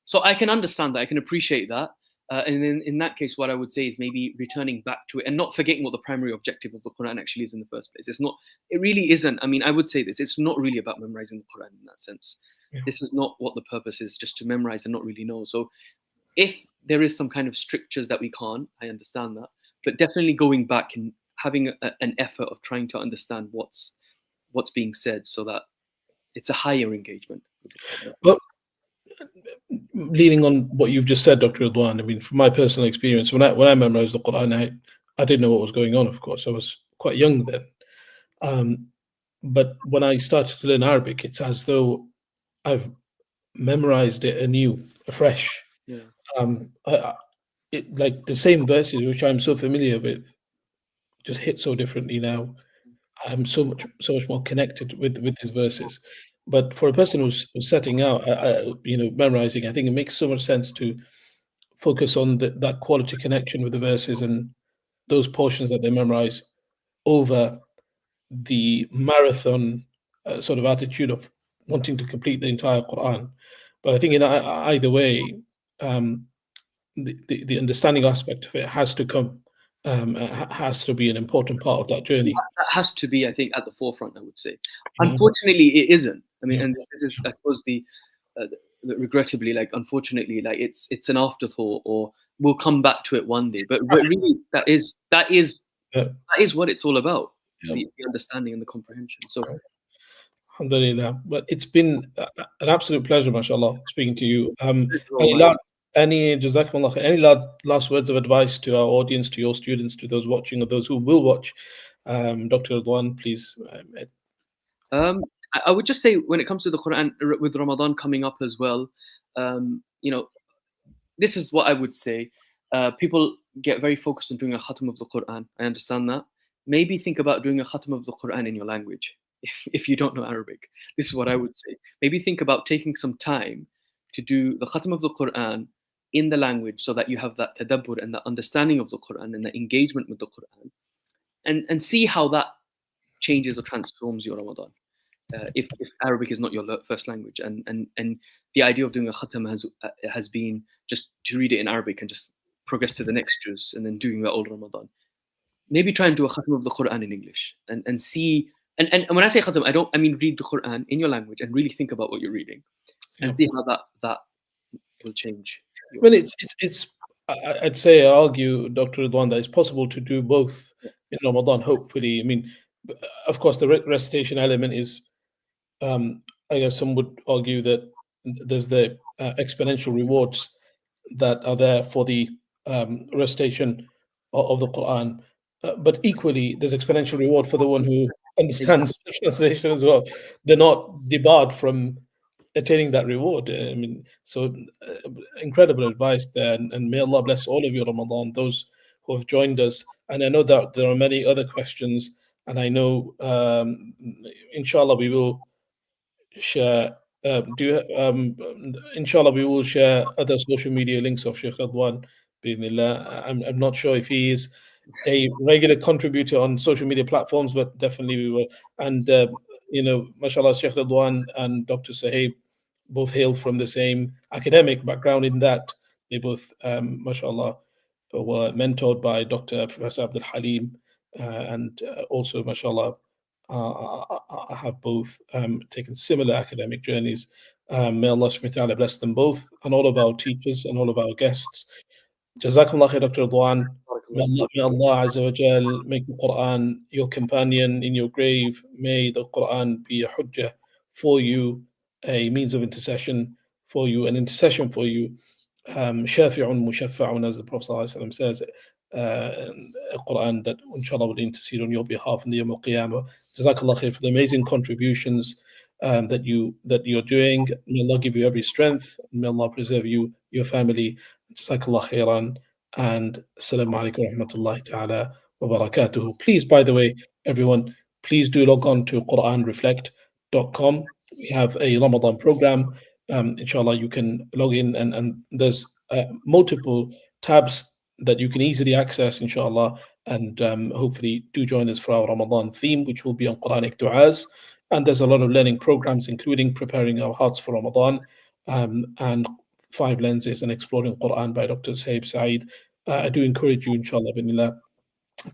So I can understand that, I can appreciate that. And then in that case, what I would say is maybe returning back to it and not forgetting what the primary objective of the Quran actually is in the first place. It really isn't. I mean, I would say this, it's not really about memorizing the Quran in that sense. Yeah. This is not what the purpose is, just to memorize and not really know. So if there is some kind of strictures that we can't, I understand that, but definitely going back and having an effort of trying to understand what's being said, so that it's a higher engagement. Well, leaning on what you've just said, Dr. Redhwan, I mean, from my personal experience, when I memorized the Quran, I didn't know what was going on, of course. I was quite young then. But when I started to learn Arabic, it's as though I've memorized it anew, afresh. Yeah. Like the same verses, which I'm so familiar with, just hit so differently now. I'm so much more connected with his verses. But for a person who's setting out, memorizing, I think it makes so much sense to focus on that quality connection with the verses and those portions that they memorize over the marathon sort of attitude of wanting to complete the entire Quran. But I think in either way, the understanding aspect of it has to come, has to be an important part of that journey. That has to be, I think, at the forefront, I would say. Unfortunately, it isn't. I mean, and this is, I suppose, regrettably, like, unfortunately, like, it's an afterthought, or we'll come back to it one day. But really, that is what it's all about. The understanding and the comprehension. So, Alhamdulillah. But it's been an absolute pleasure, mashallah, speaking to you. Any last words of advice to our audience, to your students, to those watching, or those who will watch? Dr. Redhwan, please. I would just say, when it comes to the Quran, with Ramadan coming up as well, this is what I would say. People get very focused on doing a khatam of the Quran. I understand that. Maybe think about doing a khatam of the Quran in your language, if you don't know Arabic. This is what I would say. Maybe think about taking some time to do the khatam of the Quran in the language, so that you have that tadabbur and that understanding of the Quran and the engagement with the Quran, and see how that changes or transforms your Ramadan. If Arabic is not your first language, and the idea of doing a khatam has been just to read it in Arabic and just progress to the next juz, and then doing that all Ramadan. Maybe try and do a khatam of the Quran in English, and see. And when I say khatam, I mean read the Quran in your language and really think about what you're reading, and see how that will change. Well, I'd say, I argue, Dr. Redhwan, that it's possible to do both in Ramadan, hopefully. I mean, of course, the recitation element is, I guess some would argue that there's the exponential rewards that are there for the recitation of the Quran. But equally, there's exponential reward for the one who understands the translation as well. They're not debarred from attaining that reward. I mean, so incredible advice there, and may Allah bless all of you, Ramadan, those who have joined us. And I know that there are many other questions, and I know, inshallah, we will share. Inshallah, we will share other social media links of Sheikh Redhwan. I'm not sure if he is a regular contributor on social media platforms, but definitely we will. And mashallah, Sheikh Redhwan and Dr. Sahib both hail from the same academic background, in that they both, mashallah, were mentored by Dr. Professor Abdul Halim, and also, mashallah, have both taken similar academic journeys. May Allah subhanahu wa ta'ala bless them both, and all of our teachers and all of our guests. Jazakumullah khair, Dr. Redhwan. May Allah Azza wa Jal make the Quran your companion in your grave. May the Quran be a hujjah for you, a means of intercession for you, an intercession for you. Shafi'un mushaffa'un, as the Prophet ﷺ says, a Quran that inshallah will intercede on your behalf in the Yawm al-Qiyamah. Jazakallah khair for the amazing contributions that you're doing. May Allah give you every strength. May Allah preserve you, your family. Jazakallah khairan. And assalamu alaikum wa rahmatullahi ta'ala wa barakatuhu. Please, by the way, everyone, please do log on to QuranReflect.com. We have a Ramadan program. Inshallah, you can log in, and there's multiple tabs that you can easily access, inshallah. And hopefully do join us for our Ramadan theme, which will be on Quranic du'as. And there's a lot of learning programs, including preparing our hearts for Ramadan, and 5 lenses and exploring Quran by Dr. Saib Saeed. I do encourage you, inshallah, to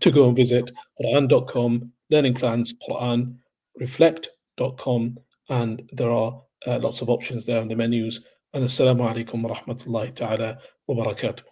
go and visit Quran.com, learning plans, QuranReflect.com, and there are lots of options there in the menus. And assalamu alaikum wa rahmatullahi ta'ala wa barakatuh.